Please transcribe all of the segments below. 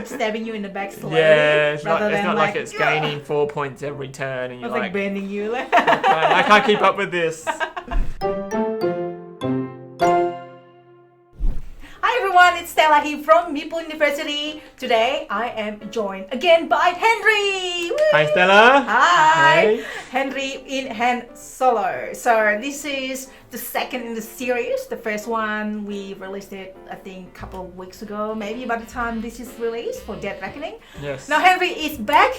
stabbing you in the back slowly. Yeah, it's rather than not like it's gaining 4 points every turn and you're It's like bending you. I can't keep up with this. Hi everyone, it's Stella here from Meeple University. Today I am joined again by Henry. Woo! Hi Stella. Hi. Hey. Henry in Hen Solo. So this is the second in the series. The first one we released it I think a couple of weeks ago, maybe by the time this is released for Dead Reckoning. Yes. Now Henry is back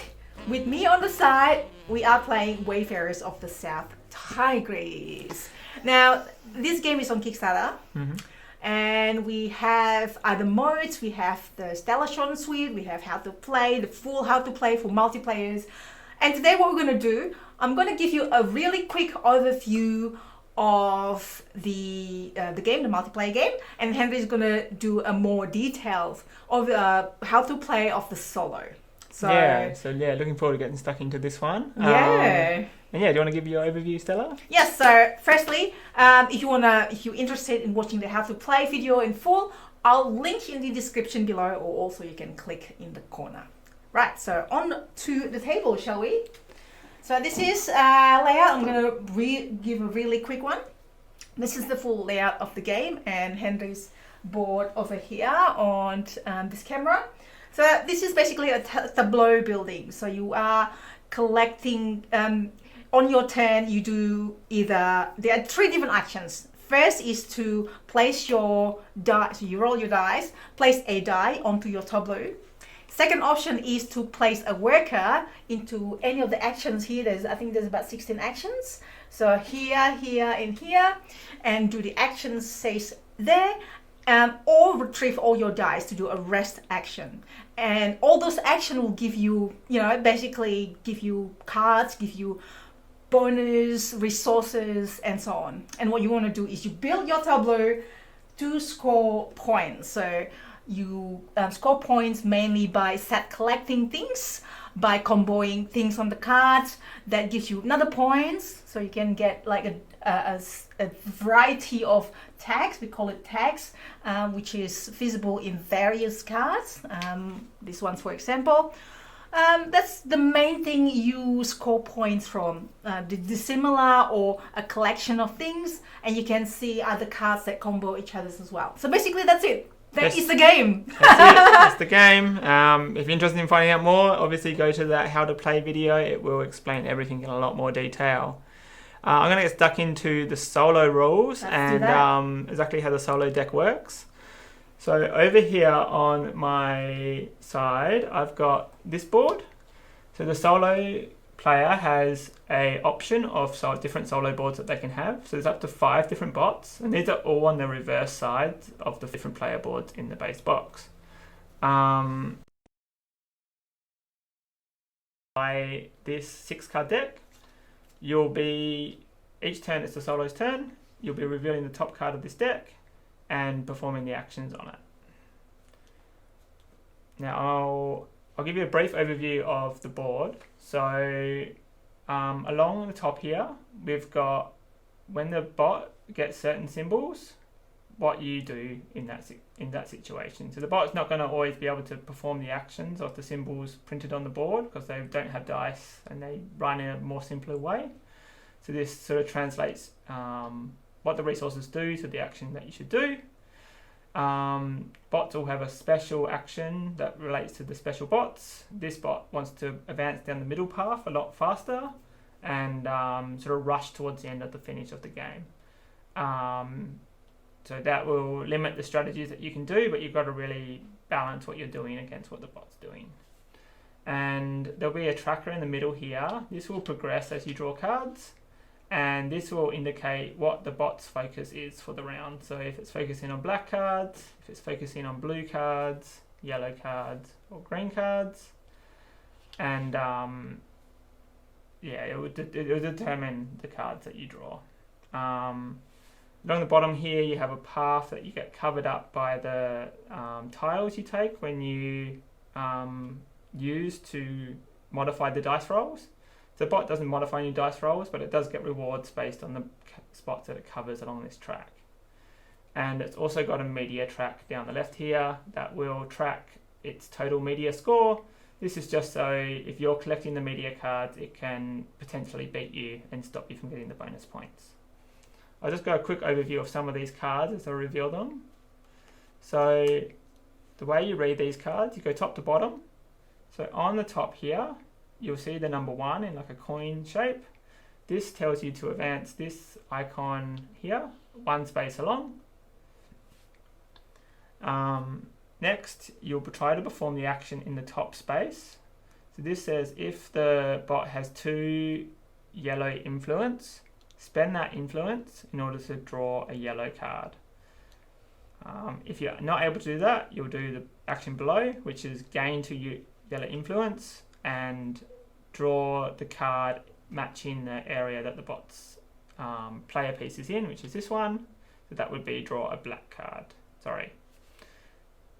with me on the side. We are playing Wayfarers of the South Tigris. Now this game is on Kickstarter. Mm-hmm. And we have other modes. We have the Stella Tarrant suite. We have how to play, the full how to play for multiplayers. And today what we're going to do, I'm going to give you a really quick overview of the game, the multiplayer game. And Henry's going to do a more detailed of how to play of the solo. So looking forward to getting stuck into this one. Yeah. And do you want to give your overview, Stella? Yes, so firstly, if you're interested in watching the how to play video in full, I'll link in the description below, or also you can click in the corner. Right, so on to the table, shall we? So this is layout. I'm going to give a really quick one. This is the full layout of the game, and Henry's board over here on this camera. So this is basically a tableau building. So you are collecting, on your turn you do there are 3 different actions. First is to place your die, so you roll your dice, place a die onto your tableau. Second option is to place a worker into any of the actions here. I think there's about 16 actions. So here, here, and here, and do the actions says there. Or retrieve all your dice to do a rest action, and all those actions will give you, basically give you cards, give you bonus resources, and so on. And what you want to do is you build your tableau to score points. So you score points mainly by collecting things, by comboing things on the cards. That gives you another points, so you can get like a variety of tags. We call it tags, which is visible in various cards. This one's for example. That's the main thing you score points from, the similar or a collection of things, and you can see other cards that combo each other as well. So basically that's it. That is the game. That's it. That's the game. If you're interested in finding out more, obviously go to that how to play video. It will explain everything in a lot more detail. I'm going to get stuck into the solo rules and exactly how the solo deck works. So over here on my side, I've got this board. So the solo player has a option of different solo boards that they can have. So there's up to 5 different bots, and these are all on the reverse side of the different player boards in the base box. By this 6-card deck, each turn it's the solo's turn, you'll be revealing the top card of this deck and performing the actions on it. Now I'll give you a brief overview of the board. So along the top here, we've got when the bot gets certain symbols, what you do in that situation. So the bot's not going to always be able to perform the actions of the symbols printed on the board because they don't have dice and they run in a more simpler way. So this sort of translates what the resources do to the action that you should do. Bots will have a special action that relates to the special bots. This bot wants to advance down the middle path a lot faster and sort of rush towards the end of the finish of the game. So that will limit the strategies that you can do, but you've got to really balance what you're doing against what the bot's doing. And there'll be a tracker in the middle here. This will progress as you draw cards, and this will indicate what the bot's focus is for the round. So if it's focusing on black cards, if it's focusing on blue cards, yellow cards, or green cards, and it will determine the cards that you draw. Along the bottom here, you have a path that you get covered up by the tiles you take when you use to modify the dice rolls. So the bot doesn't modify any dice rolls, but it does get rewards based on the spots that it covers along this track. And it's also got a media track down the left here that will track its total media score. This is just so if you're collecting the media cards, it can potentially beat you and stop you from getting the bonus points. I'll just go a quick overview of some of these cards as I reveal them. So the way you read these cards, you go top to bottom. So on the top here, you'll see the number 1 in like a coin shape. This tells you to advance this icon here, 1 space along. Next, you'll try to perform the action in the top space. So this says if the bot has 2 yellow influence, spend that influence in order to draw a yellow card. If you're not able to do that, you'll do the action below, which is gain 2 yellow influence and draw the card matching the area that the bot's player piece is in, which is this one. So that would be draw a black card. Sorry,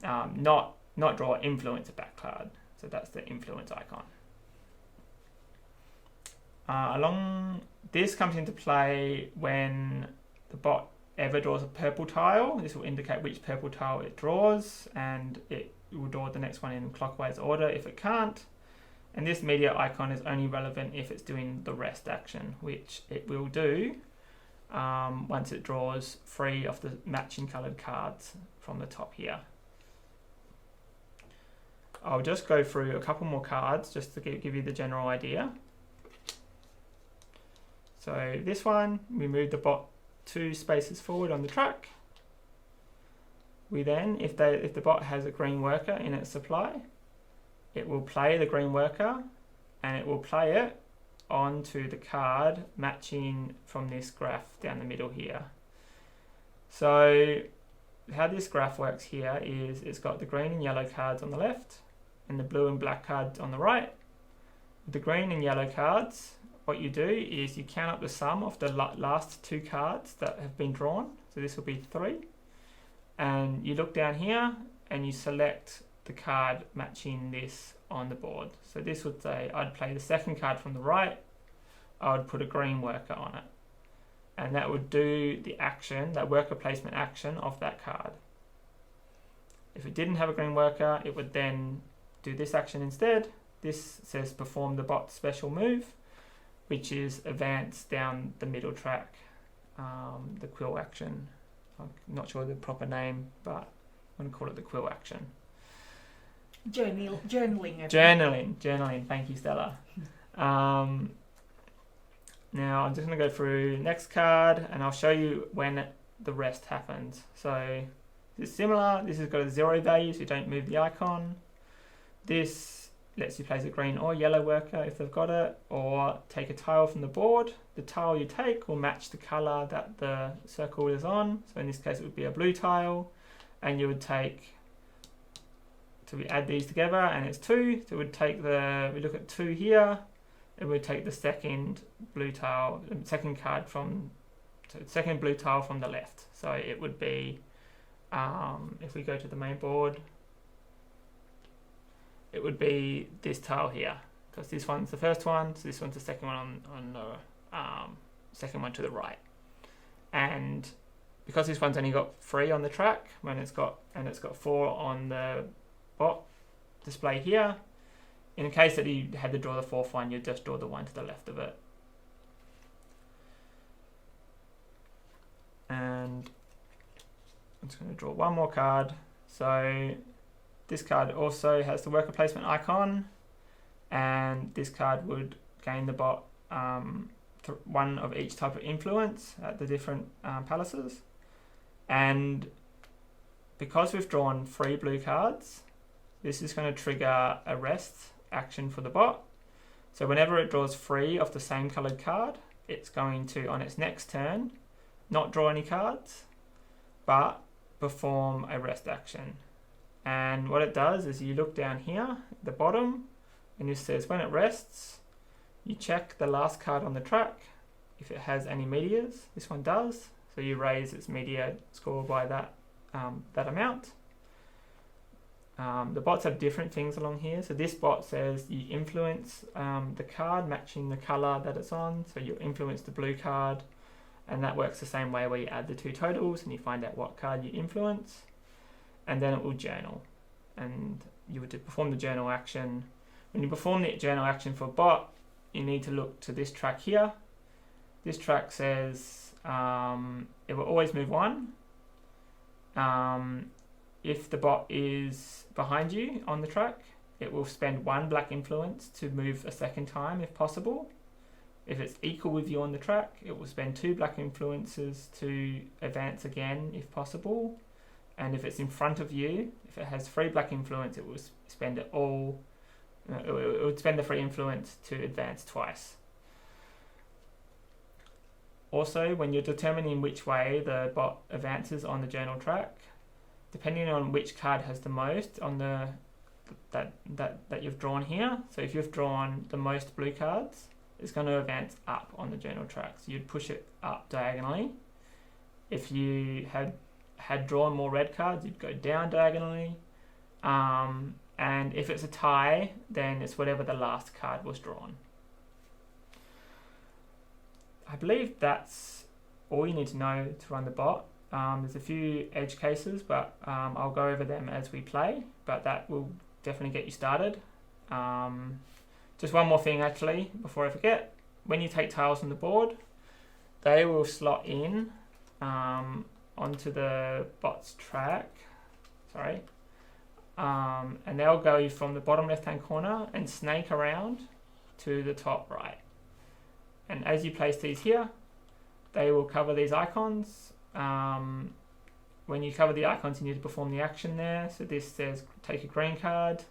not draw influence a black card. So that's the influence icon. Along this comes into play when the bot ever draws a purple tile. This will indicate which purple tile it draws, and it will draw the next one in clockwise order if it can't. And this media icon is only relevant if it's doing the rest action, which it will do once it draws 3 of the matching coloured cards from the top here. I'll just go through a couple more cards just to give you the general idea. So this one, we move the bot 2 spaces forward on the track. We then, if the bot has a green worker in its supply, it will play the green worker and it will play it onto the card matching from this graph down the middle here. So how this graph works here is it's got the green and yellow cards on the left and the blue and black cards on the right. With the green and yellow cards, what you do is you count up the sum of the last 2 cards that have been drawn. So this will be 3. And you look down here and you select the card matching this on the board. So this would say I'd play the second card from the right. I would put a green worker on it. And that would do the action, that worker placement action of that card. If it didn't have a green worker, it would then do this action instead. This says perform the bot's special move, which is advance down the middle track, the quill action. I'm not sure the proper name, but I'm going to call it the quill action. Journaling. Thank you, Stella. Now I'm just going to go through next card, and I'll show you when the rest happens. So it's similar. This has got a 0 value, so you don't move the icon. This lets you place a green or yellow worker if they've got it, or take a tile from the board. The tile you take will match the colour that the circle is on. So in this case it would be a blue tile, and you would take, so we add these together and it's 2. So we look at 2 here, and we take the second blue tile, the second card from, so the second blue tile from the left. So it would be, if we go to the main board, it would be this tile here, because this one's the first one, so this one's the second one on the second one to the right. And because this one's only got 3 on the track, and it's got 4 on the bot display here, in case that you had to draw the 4th one, you'd just draw the one to the left of it. And I'm just going to draw one more card. So this card also has the worker placement icon, and this card would gain the bot 1 of each type of influence at the different palaces. And because we've drawn 3 blue cards, this is going to trigger a rest action for the bot. So whenever it draws 3 of the same coloured card, it's going to, on its next turn, not draw any cards, but perform a rest action. And what it does is you look down here at the bottom, and it says when it rests, you check the last card on the track if it has any medias. This one does, so you raise its media score by that amount. The bots have different things along here. So this bot says you influence the card matching the colour that it's on. So you influence the blue card, and that works the same way where you add the 2 totals and you find out what card you influence. And then it will journal. And you would perform the journal action. When you perform the journal action for bot, you need to look to this track here. This track says it will always move one. If the bot is behind you on the track, it will spend 1 black influence to move a second time if possible. If it's equal with you on the track, it will spend 2 black influences to advance again if possible. And if it's in front of you, if it has 3 black influence, it will spend it all. It would spend the 3 influence to advance twice. Also, when you're determining which way the bot advances on the journal track, depending on which card has the most on the that you've drawn here. So if you've drawn the most blue cards, it's going to advance up on the journal track. So you'd push it up diagonally. If you had drawn more red cards, you'd go down diagonally. And if it's a tie, then it's whatever the last card was drawn. I believe that's all you need to know to run the bot. There's a few edge cases, but I'll go over them as we play, but that will definitely get you started. Just one more thing actually, before I forget. When you take tiles from the board, they will slot in onto the bot's track. Sorry. And they'll go from the bottom left-hand corner and snake around to the top right. And as you place these here, they will cover these icons. When you cover the icons, you need to perform the action there. So this says take a green card.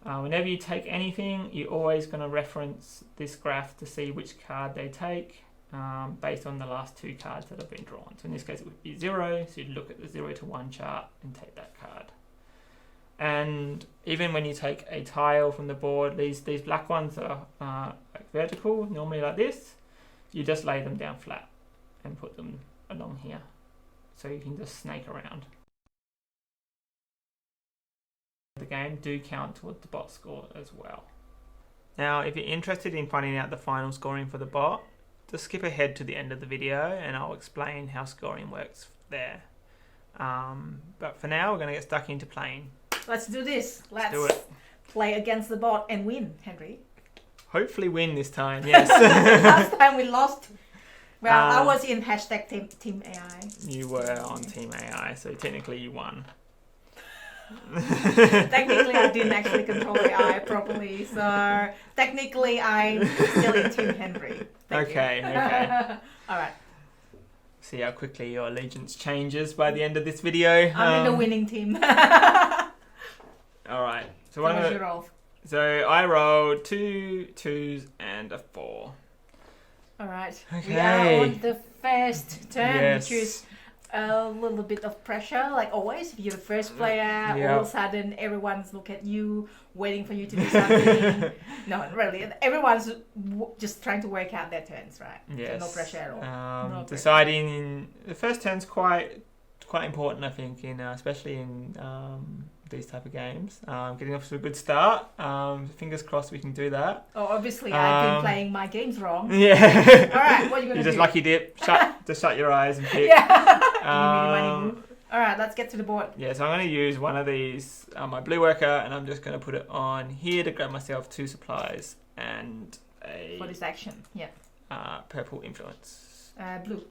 Whenever you take anything, you're always going to reference this graph to see which card they take based on the last 2 cards that have been drawn. So in this case, it would be 0. So you'd look at the 0 to 1 chart and take that card. And even when you take a tile from the board, these black ones are like vertical, normally like this. You just lay them down flat and put them along here. So you can just snake around. The game do count towards the bot score as well. Now, if you're interested in finding out the final scoring for the bot, just skip ahead to the end of the video and I'll explain how scoring works there. But for now, we're going to get stuck into playing. Let's do this. Let's do it. Play against the bot and win, Henry. Hopefully win this time, yes. Last time we lost. Well, I was in hashtag team AI. You were on Team AI, so technically you won. Technically, I didn't actually control AI properly, so technically I'm still in Team Henry. Okay. All right. See how quickly your allegiance changes by the end of this video. I'm in the winning team. All right. So what was your roll? So I rolled 2 2s and a 4. All right. Okay. We are on the first turn, Yes. which is a little bit of pressure, like always. If you're the first player, all of a sudden everyone's looking at you, waiting for you to do something. No, really. Everyone's just trying to work out their turns, right? Yes. So no pressure at all. No pressure. Deciding the first turn's quite important, I think, especially in these type of games. Getting off to a good start. Fingers crossed we can do that. Oh, obviously I've been playing my games wrong. Yeah. All right, what are you going to do? You just lucky dip. Just shut your eyes and pick. Yeah. All right, let's get to the board. Yeah, so I'm going to use one of these, my blue worker, and I'm just going to put it on here to grab myself 2 supplies and a... For this action, yeah. Purple influence. Blue.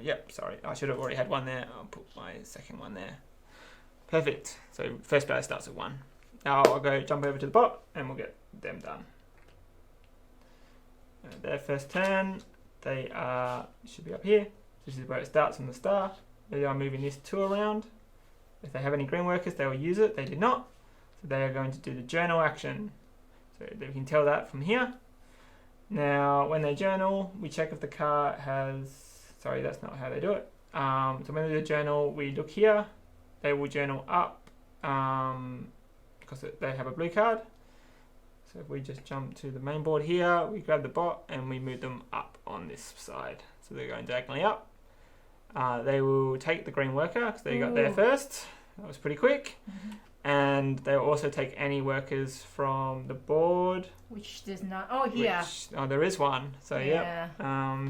Yep, sorry. I should have already had one there. I'll put my second one there. Perfect. So first player starts at 1. Now I'll go jump over to the bot and we'll get them done. Their first turn, they should be up here. This is where it starts from the start. They are moving this 2 around. If they have any green workers, they will use it. They did not. So they are going to do the journal action. So we can tell that from here. Now, when they journal, we check if the card has... Sorry, that's not how they do it. So when they do journal, we look here. They will journal up because they have a blue card. So if we just jump to the main board here, we grab the bot and we move them up on this side. So they're going diagonally up. They will take the green worker because they got there first. That was pretty quick. Mm-hmm. And they'll also take any workers from the board. Which does not... Oh, here. There is one. So, yeah.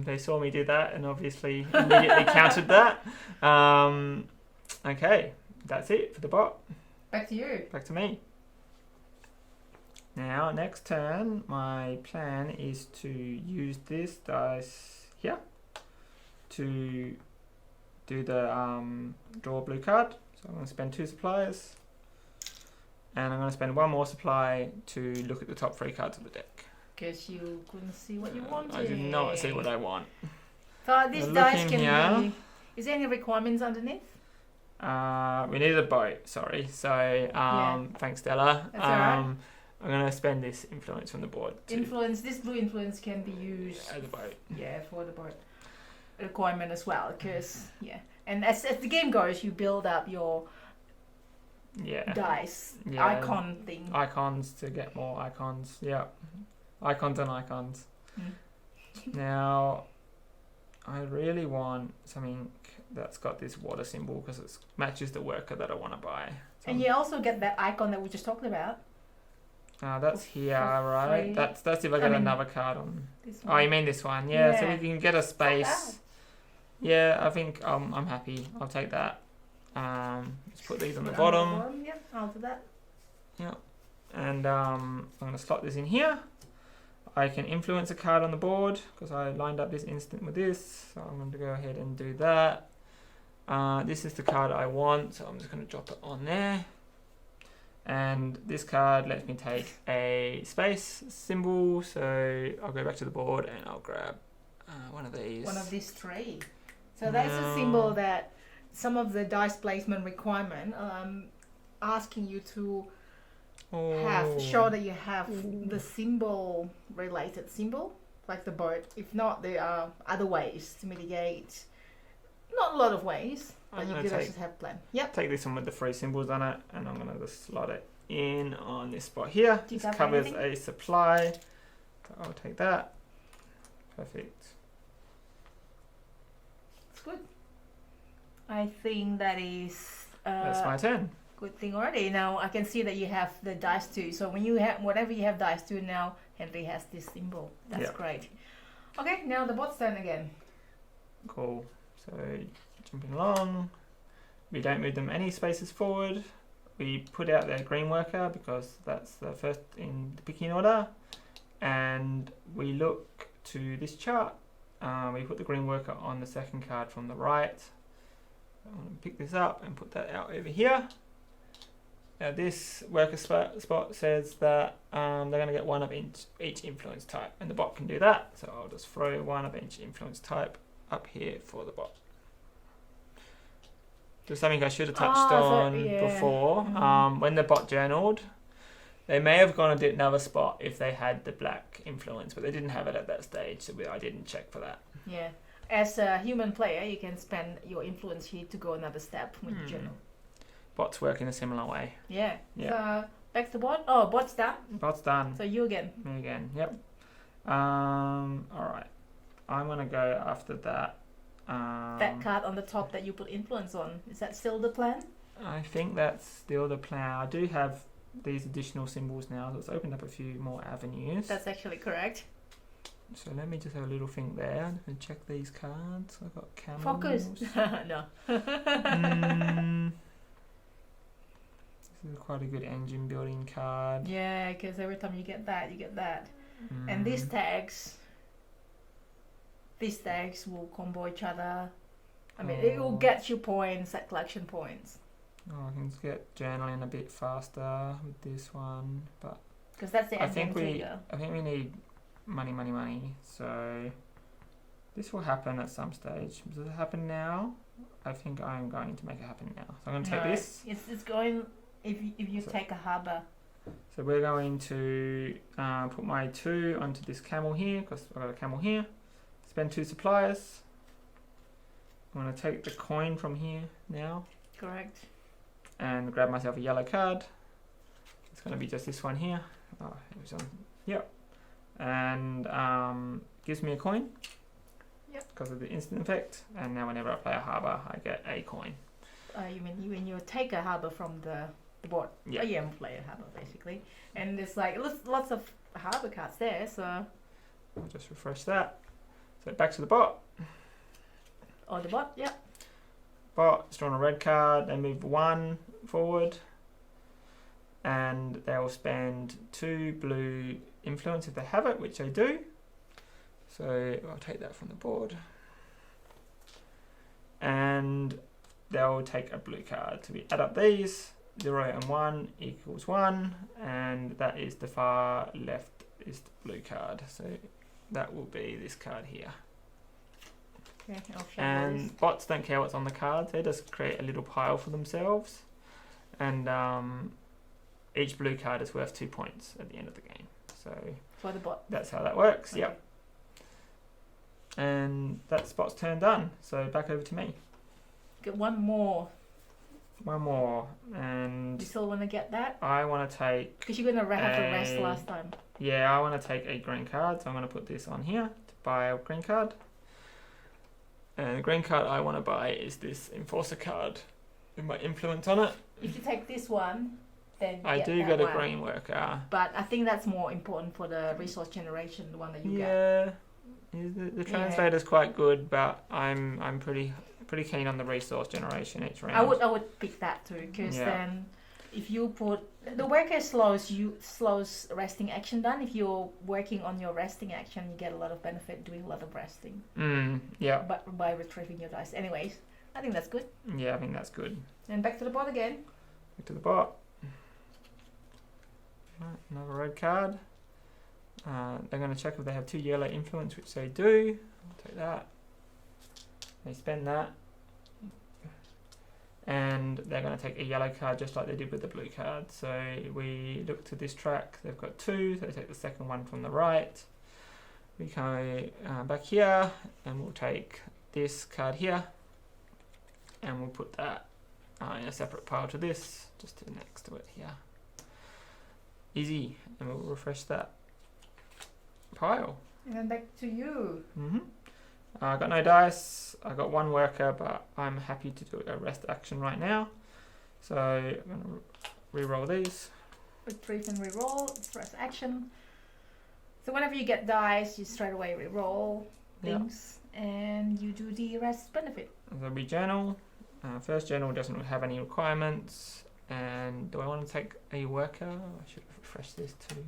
They saw me do that and obviously immediately countered that. Okay, that's it for the bot. Back to you. Back to me. Now, next turn, my plan is to use this dice here to do the draw a blue card. So I'm going to spend 2 supplies, and I'm going to spend 1 more supply to look at the top 3 cards of the deck. Because you couldn't see what you wanted. I did not see what I want. So this dice can be... Is there any requirements underneath? We need a boat, sorry. So, thanks, Stella. That's alright. I'm going to spend this influence from the board. This blue influence can be used... as a boat. Yeah, for the boat requirement as well. Because, and as the game goes, you build up your dice icon thing. Icons to get more icons, Icons on icons. Now, I really want something that's got this water symbol because it matches the worker that I want to buy. So and you also get that icon that we just talked about. That's here, right? That's if I get another card on. Oh, you mean this one? Yeah, so we can get a space. Yeah, I think I'm happy. I'll take that. Let's put these on the bottom. Yep, I'll do that. Yep. And I'm going to slot this in here. I can influence a card on the board because I lined up this instant with this. So I'm going to go ahead and do that. This is the card I want, so I'm just going to drop it on there. And this card lets me take a space symbol, so I'll go back to the board and I'll grab one of these. One of these 3. So that's a symbol that some of the dice placement requirement asking you to show that you have the symbol related symbol, like the boat. If not, there are other ways to mitigate. Not a lot of ways, but you could just have plan. Yep. Take this one with the 3 symbols on it, and I'm going to just slot it in on this spot here. This covers a supply. So I'll take that. Perfect. It's good. I think that is... that's my turn. Good thing already. Now I can see that you have the dice too. So when you have whatever you have dice to now, Henry has this symbol. That's great. Okay, now the bot's turn again. Cool. So jumping along, we don't move them any spaces forward. We put out their green worker because that's the first in the picking order, and we look to this chart. We put the green worker on the second card from the right. I'm going to pick this up and put that out over here. Now this worker spot says that they're going to get 1 of each influence type, and the bot can do that. So I'll just throw 1 of each influence type up here for the bot. There's something I should have touched on before. When the bot journaled, they may have gone and did another spot if they had the black influence, but they didn't have it at that stage, so I didn't check for that. Yeah. As a human player, you can spend your influence here to go another step when you journal. Bots work in a similar way. Yeah. So back to bot. Oh, bot's done. Bot's done. So you again. Me again. Yep. Alright. I'm gonna go after that. That card on the top that you put influence on. Is that still the plan? I think that's still the plan. I do have these additional symbols now, so it's opened up a few more avenues. That's actually correct. So let me just have a little think there and check these cards. I've got camels. Focus. No. This is quite a good engine building card. Yeah, because every time you get that, you get that. And these tags will combo each other. I mean, it will get you points, like collection points. Oh, I can get journaling a bit faster with this one, but because that's the I think we need money. So this will happen at some stage. Does it happen now? I think I'm going to make it happen now. So I'm going to take this. It's going if you take a harbour. So we're going to put my 2 onto this camel here because I've got a camel here. Spend 2 supplies. I'm going to take the coin from here now. Correct. And grab myself a yellow card. It's going to be just this one here. Oh, it was on. Yep. And gives me a coin. Yep. Because of the instant effect. And now whenever I play a harbour, I get a coin. You mean when you take a harbour from the board? Yeah. You play a harbour basically. And there's like lots of harbour cards there, so... I'll just refresh that. So back to the bot. Oh, the bot, yeah. Bot, it's drawn a red card, they move 1 forward. and they'll spend 2 blue influence if they have it, which they do. So I'll take that from the board. And they'll take a blue card. So we add up these, 0 and 1 equals 1, and that is the far left is the blue card. So that will be this card here. Okay, I'll show And these. bots don't care what's on the cards, they just create a little pile for themselves. And each blue card is worth 2 points at the end of the game. So For the bot. that's how that works, Okay. yep. And that's bot's turn done. So back over to me. Get one more. One more, and You still want to get that? I want to take, Because you're going to have to rest last time. yeah, I want to take a green card, so I'm going to put this on here to buy a green card. And the green card I want to buy is this Enforcer card with my influence on it. If you take this one, then you I get do that get a one. green worker. But I think that's more important for the resource generation, the one that you get. Yeah, the translator's quite good, but I'm pretty keen on the resource generation each round. I would pick that too, because Yeah. then if you put the worker slows resting action done. If you're working on your resting action, you get a lot of benefit doing a lot of resting. Yeah. But by retrieving your dice. Anyways, I think that's good. Yeah, I think that's good. And back to the bot again. Back to the bot. Right, another red card. They're going to check if they have 2 yellow influence, which they do. I'll take that. They spend that. And they're going to take a yellow card just like they did with the blue card. So we look to this track. They've got 2, so they take the second one from the right. We come back here and we'll take this card here and we'll put that in a separate pile to this, just to next to it here. Easy, and we'll refresh that pile. And then back to you. I got no dice, I got 1 worker, but I'm happy to do a rest action right now. So I'm going to re-roll these. Retrieve and re-roll. It's rest action. So whenever you get dice, you straight away re-roll things, and you do the rest benefit. So we journal. First journal doesn't have any requirements. And do I want to take a worker? I should refresh this too.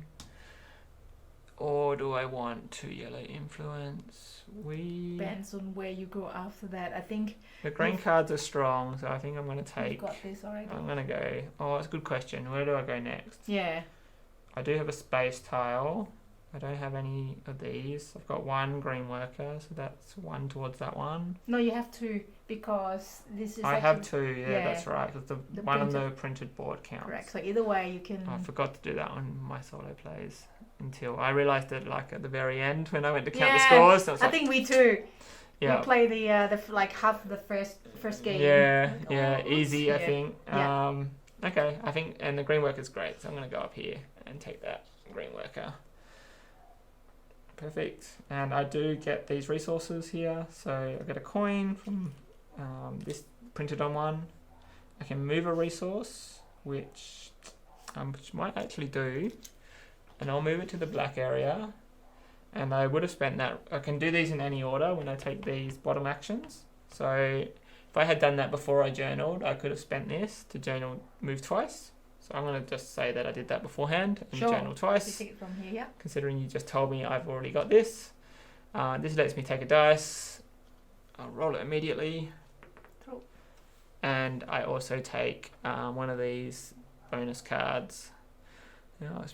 Or do I want 2 yellow influence? Depends on where you go after that. I think The green cards are strong, so I think I'm going to you've take... got this already. I'm going to go... Oh, that's a good question. Where do I go next? Yeah. I do have a space tile. I don't have any of these. I've got 1 green worker, so that's 1 towards that one. No, you have to, because this is I have 2, yeah, that's right, because the one on the printed- printed board counts. correct. So either way, you can. I forgot to do that on my solo plays until I realised it like at the very end when I went to count the Yeah, scores. I was I like, think we too. yeah, We play the like half of the first game. yeah, Oh, easy. I yeah. think. Yeah. Okay, I think, and the green worker's great, so I'm going to go up here and take that green worker. Perfect. And I do get these resources here. So I get a coin from this printed on one. I can move a resource, which might actually do. And I'll move it to the black area. And I would have spent that. I can do these in any order when I take these bottom actions. So if I had done that before I journaled, I could have spent this to journal move twice. So I'm going to just say that I did that beforehand and journal You twice. take it from here. Yeah. Considering you just told me I've already got this. This lets me take a dice. I'll roll it immediately. Cool. And I also take one of these bonus cards.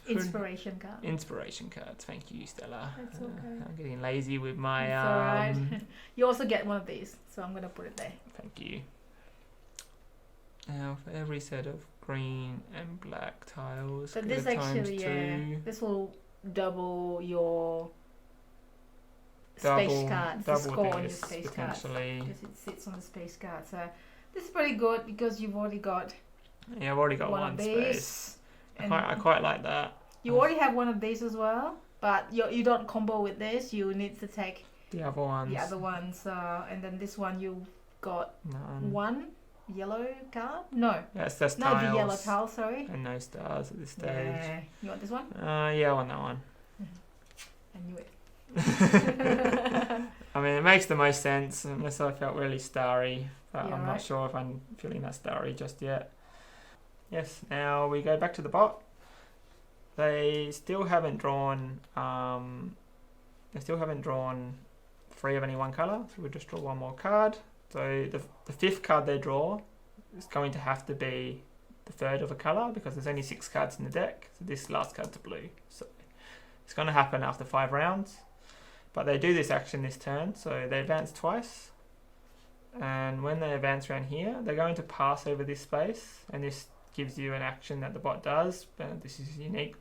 Inspiration card. Inspiration cards. Thank you, Stella. That's okay. I'm getting lazy with my... It's alright. You also get one of these, so I'm gonna put it there. Thank you. Now for every set of green and black tiles, So go this times actually, 2. this will double your space cards, the score on your this, space cards, potentially. because it sits on the space card. So this is pretty good because you've already got Yeah, I've already got one one of space. these. I quite like that. You already have one of these as well, but you don't combo with this. You need to take The other ones. the other ones, and then this one you got None. one yellow card. No, That's tiles. no, the yellow tile. Sorry. And no stars at this stage. Yeah, you want this one? Yeah, I want that one. I knew it. I mean, it makes the most sense, unless I felt really starry. But Yeah, I'm right. not sure if I'm feeling that starry just yet. Yes. Now we go back to the bot. They still haven't drawn. They still haven't drawn 3 of any one colour, so we'll just draw one more card. So the 5th card they draw is going to have to be the 3rd of a colour because there's only 6 cards in the deck. So this last card's blue. So it's going to happen after 5 rounds. But they do this action this turn, so they advance twice. And when they advance around here, they're going to pass over this space, and this gives you an action that the bot does. This is unique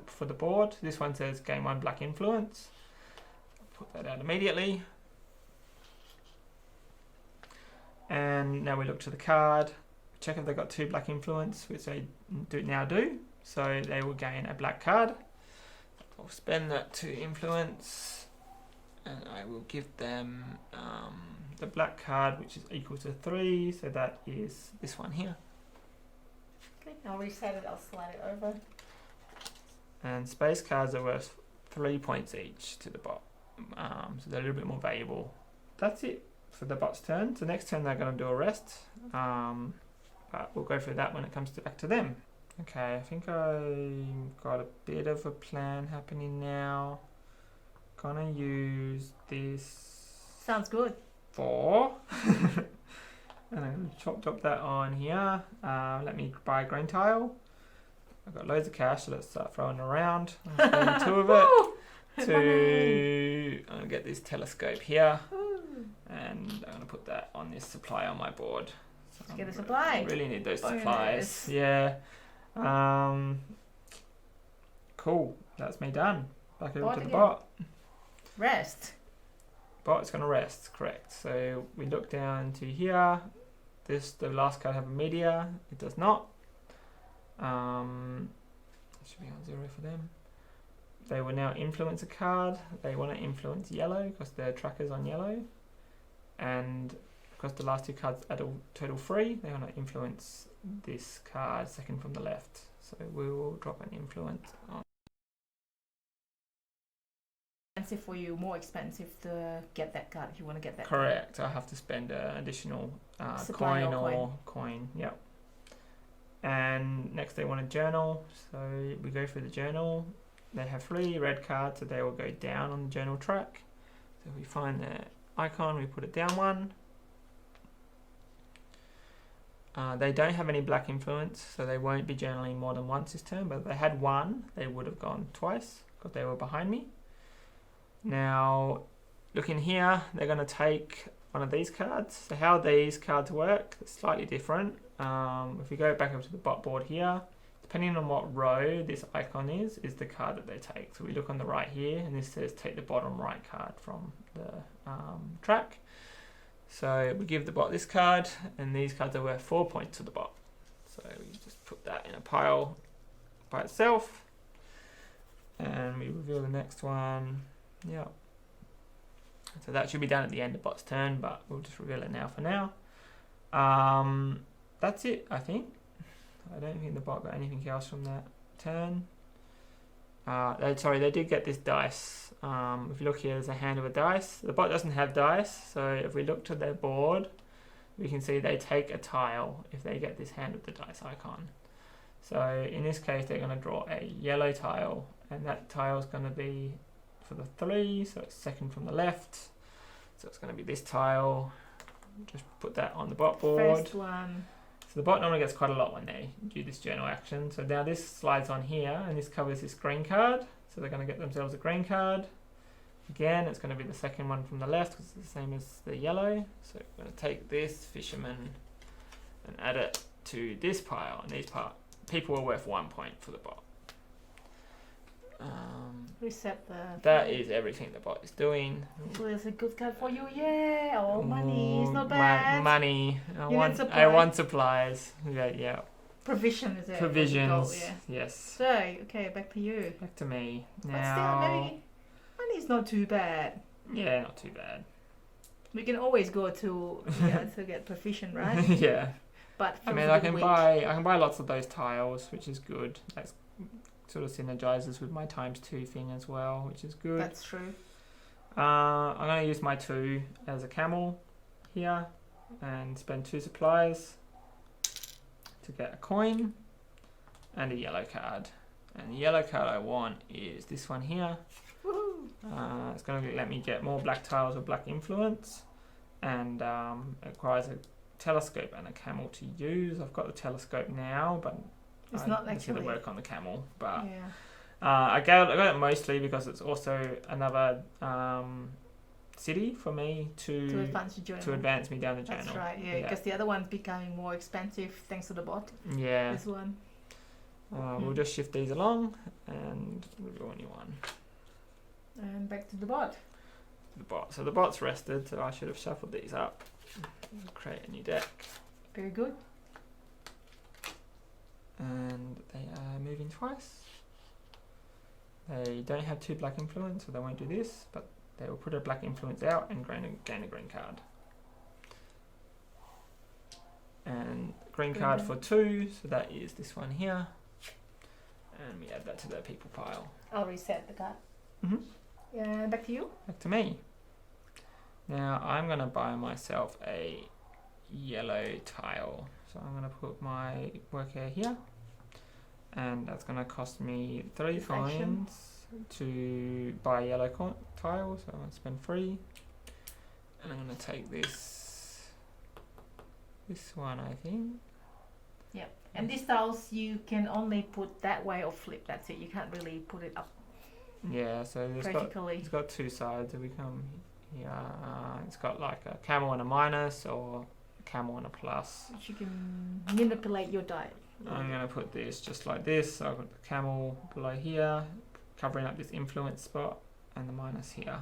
for the board. This one says Game 1 Black Influence. Put that out immediately. And now we look to the card, check if they've got 2 black influence, which they now do. So they will gain a black card. I'll spend that 2 influence, and I will give them the black card, which is equal to 3. So that is this one here. Okay, I'll reset it. I'll slide it over. And space cards are worth 3 points each to the bot. So they're a little bit more valuable. That's it for the bot's turn. So next turn they're going to do a rest. But we'll go through that when it comes back to them. Okay, I think I've got a bit of a plan happening now. Gonna use this. Sounds good. 4. And I'm going to chop that on here. Let me buy a green tile. I've got loads of cash, so let's start throwing around. I'm spending 2 of it. I'm going to get this telescope here, and I'm going to put that on this supply on my board. So let's get a supply. I really need those supplies. Yeah. Cool. That's me done. Back over to the bot. Rest. Bot's going to rest, correct. So we look down to here. The last card have a meteor. It does not. It should be on 0 for them. They will now influence a card. They want to influence yellow because their tracker's on yellow. And because the last 2 cards add a total 3, they want to influence this card second from the left. So we will drop an influence on. Expensive for you, more expensive to get that card if you want to get that. Correct. Card. I have to spend an additional coin. Yep. And next they want a journal. So we go through the journal. They have 3 red cards, so they will go down on the journal track. So we find their icon, we put it down 1. They don't have any black influence, so they won't be journaling more than once this turn, but if they had 1, they would have gone twice because they were behind me. Now, looking here, they're going to take one of these cards. So how these cards work is slightly different. If we go back over to the bot board here, depending on what row this icon is the card that they take. So we look on the right here, and this says take the bottom right card from the track. So we give the bot this card, and these cards are worth 4 points to the bot. So we just put that in a pile by itself, and we reveal the next one. Yeah. So that should be done at the end of bot's turn, but we'll just reveal it now for now. That's it, I think. I don't think the bot got anything else from that turn. They did get this dice. If you look here, there's a hand of a dice. The bot doesn't have dice, so if we look to their board, we can see they take a tile if they get this hand of the dice icon. So in this case, they're going to draw a yellow tile, and that tile is going to be for the 3, so it's second from the left. So it's going to be this tile. Just put that on the bot board. First one. So the bot normally gets quite a lot when they do this journal action. So now this slides on here, and this covers this green card. So they're going to get themselves a green card. Again, it's going to be the second one from the left because it's the same as the yellow. So we're going to take this fisherman and add it to this pile. And these people are worth 1 point for the bot. Reset the. That is everything the bot is doing. So it's a good card for you, yeah. Oh, money is not bad. Money. I want supplies. Yeah. Provision is it? Provisions. Yeah. Yes. So okay, back to you. Back to me now. But still, maybe money's not too bad. Yeah, not too bad. We can always go to to get provision, right? Yeah. But I mean, I can buy lots of those tiles, which is good. That's sort of synergizes with my ×2 thing as well, which is good. That's true. I'm going to use my 2 as a camel here and spend 2 supplies to get a coin. and a yellow card. And the yellow card I want is this one here. It's going to let me get more black tiles with black influence, and it requires a telescope and a camel to use. I've got the telescope now, but It's I not need to actually. work on the camel. But Yeah. I got it mostly because it's also another city for me To advance the journal. to advance me down the journal. That's right. Yeah, because the other one's becoming more expensive thanks to the bot. Yeah. This one. We'll just shift these along and we'll do a new one. And back to the bot. The bot. So the bot's rested, so I should have shuffled these up. Create a new deck. Very good. And they are moving twice. They don't have 2 black influence, so they won't do this, but they will put a black influence out and gain a green card. And green card for 2, so that is this one here. And we add that to the people pile. I'll reset the card. Mm-hmm. Yeah, back to you. Back to me. Now I'm going to buy myself a yellow tile. So I'm going to put my worker here. And that's going to cost me 3 coins to buy a yellow tile. So I'm going to spend 3. And I'm going to take this one, I think. Yep. And these tiles you can only put that way or flip. That's it. You can't really put it up Yeah, so vertically. it's got 2 sides. If we come here, it's got like a camel and a minus, or a camel and a plus. Which you can manipulate your die. I'm going to put this just like this. So I've got the camel below here, covering up this influence spot, and the minus here.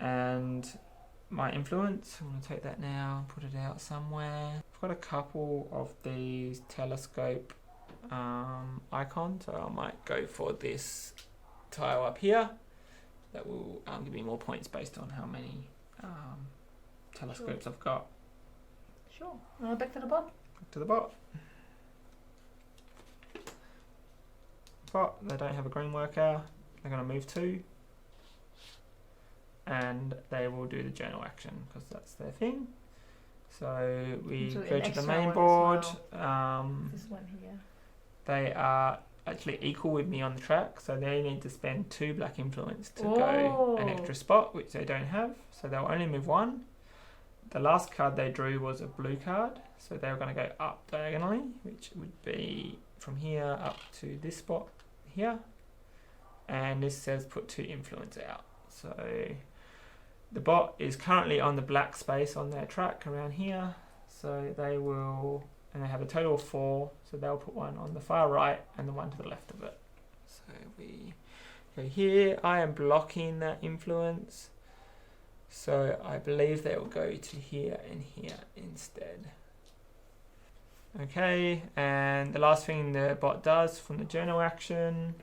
And my influence, I'm going to take that now and put it out somewhere. I've got a couple of these telescope icons, so I might go for this tile up here. That will give me more points based on how many telescopes I've got. Sure. Back to the bot. Back to the bot. Bot, they don't have a green worker. They're going to move 2. And they will do the journal action because that's their thing. So we go to the main board. This one here. They are actually equal with me on the track, so they need to spend 2 black influence to go an extra spot, which they don't have. So they'll only move 1. The last card they drew was a blue card, so they were going to go up diagonally, which would be from here up to this spot here. And this says put 2 influence out. So the bot is currently on the black space on their track around here, so they will, and they have a total of 4, so they'll put 1 on the far right and the 1 to the left of it. So we go here. I am blocking that influence, so I believe they will go to here and here instead. Okay, and the last thing the bot does from the journal action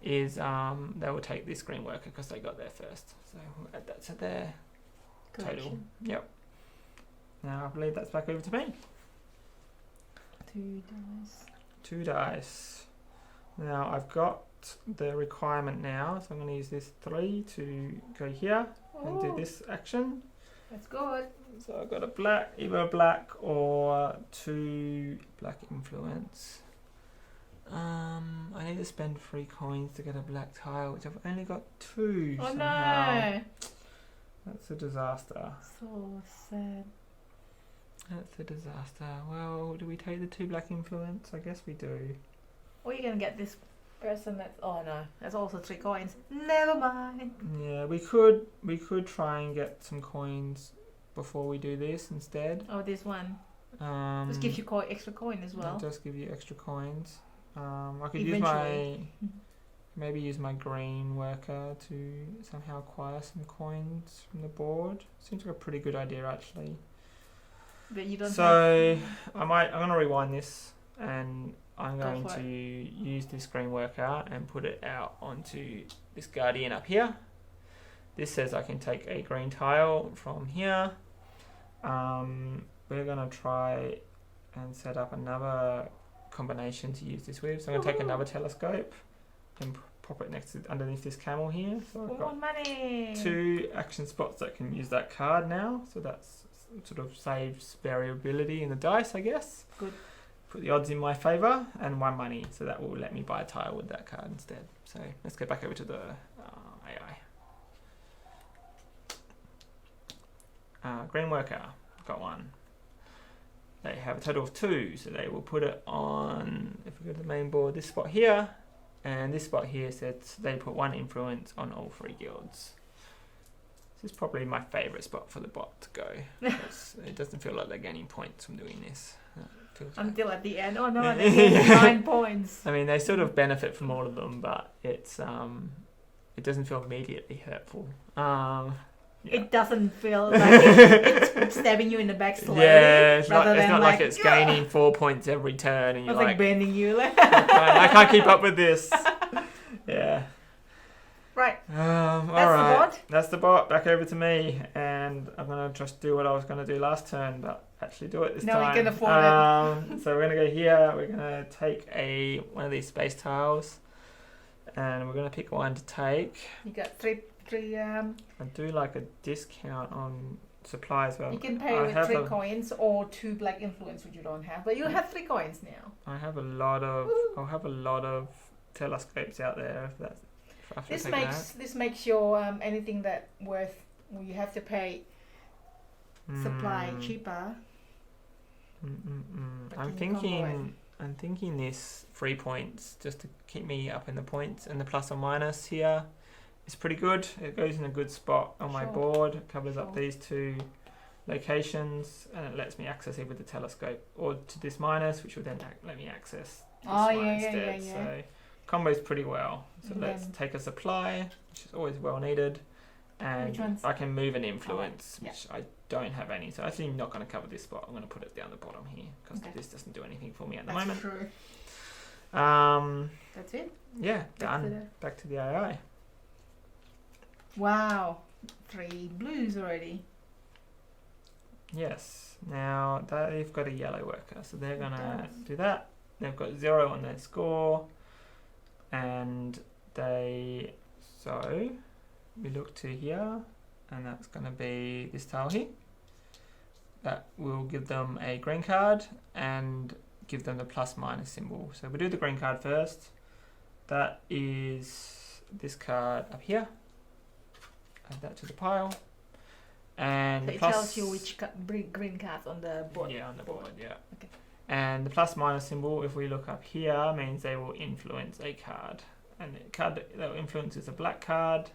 is they will take this green worker because they got there first. So we'll add that to their total. Yep. Now I believe that's back over to me. 2 dice. 2 dice. Now I've got the requirement now, so I'm going to use this 3 to go here and do this action. That's good. So I've got a black, either a black or 2 black influence. I need to spend 3 coins to get a black tile, which I've only got 2 Oh somehow. no! That's a disaster. So sad. That's a disaster. Well, do we take the 2 black influence? I guess we do. Or you're gonna get this person that's, oh no, that's also 3 coins. Never mind. Yeah, we could try and get some coins before we do this instead. Oh, this one. Just gives you extra coin as well. It'll just give you extra coins. I could Eventually. maybe use my green worker to somehow acquire some coins from the board. Seems like a pretty good idea actually. But you don't So I'm gonna rewind this and I'm Go going for to use this green worker and put it out onto this guardian up here. This says I can take a green tile from here. We're gonna try and set up another combination to use this with. So I'm gonna take another telescope and pop it underneath this camel here. So I've got money. 2 action spots that can use that card now. So that's sort of saves variability in the dice, I guess. Good. put the odds in my favour, and 1 money. So that will let me buy a tile with that card instead. So let's go back over to the AI. Green worker, got 1. They have a total of 2, so they will put it on, if we go to the main board, this spot here, and this spot here says they put 1 influence on all 3 guilds. This is probably my favourite spot for the bot to go. It doesn't feel like they're gaining points from doing this. Until at the end, oh no, they get 9 points. I mean, they sort of benefit from all of them, but it's it doesn't feel immediately hurtful. Yeah. It doesn't feel like it's stabbing you in the back slowly. Yeah, it's not like it's gaining 4 points every turn, and you're like bending you. I can't keep up with this. Yeah. Right. All right. The bot. That's the bot. Back over to me, and I'm gonna just do what I was gonna do last turn, but actually do it this time. No, you can afford it. So we're gonna go here. We're gonna take one of these space tiles, and we're gonna pick 1 to take. You got three. I do like a discount on supply as well. You can pay with 3 coins or 2 black influence, which you don't have, but you have 3 coins now. I have a lot of. I'll have a lot of telescopes out there. If that's. This makes your anything that you have to pay supply cheaper. I'm thinking this 3 points just to keep me up in the points, and the plus or minus here is pretty good. It goes in a good spot on my board. It covers up these 2 locations, and it lets me access it with the telescope, or to this minus, which will then let me access this one instead. So combos pretty well. So let's take a supply, which is always well needed, and I can move an influence, which I don't have any. So actually I'm not going to cover this spot. I'm going to put it down the bottom here because this doesn't do anything for me at the moment. True. That's it. Yeah, done. Back to the AI. Wow, 3 blues already. Yes. Now they've got a yellow worker, so they're going to do that. They've got 0 on their score. And we look to here, and that's going to be this tile here. That will give them a green card and give them the plus minus symbol. So we do the green card first. That is this card up here. Add that to the pile. And so it tells you which green cards on the board. Yeah, on the board, yeah. Okay. And the plus minus symbol, if we look up here, means they will influence a card. And the card that will influence is a black card.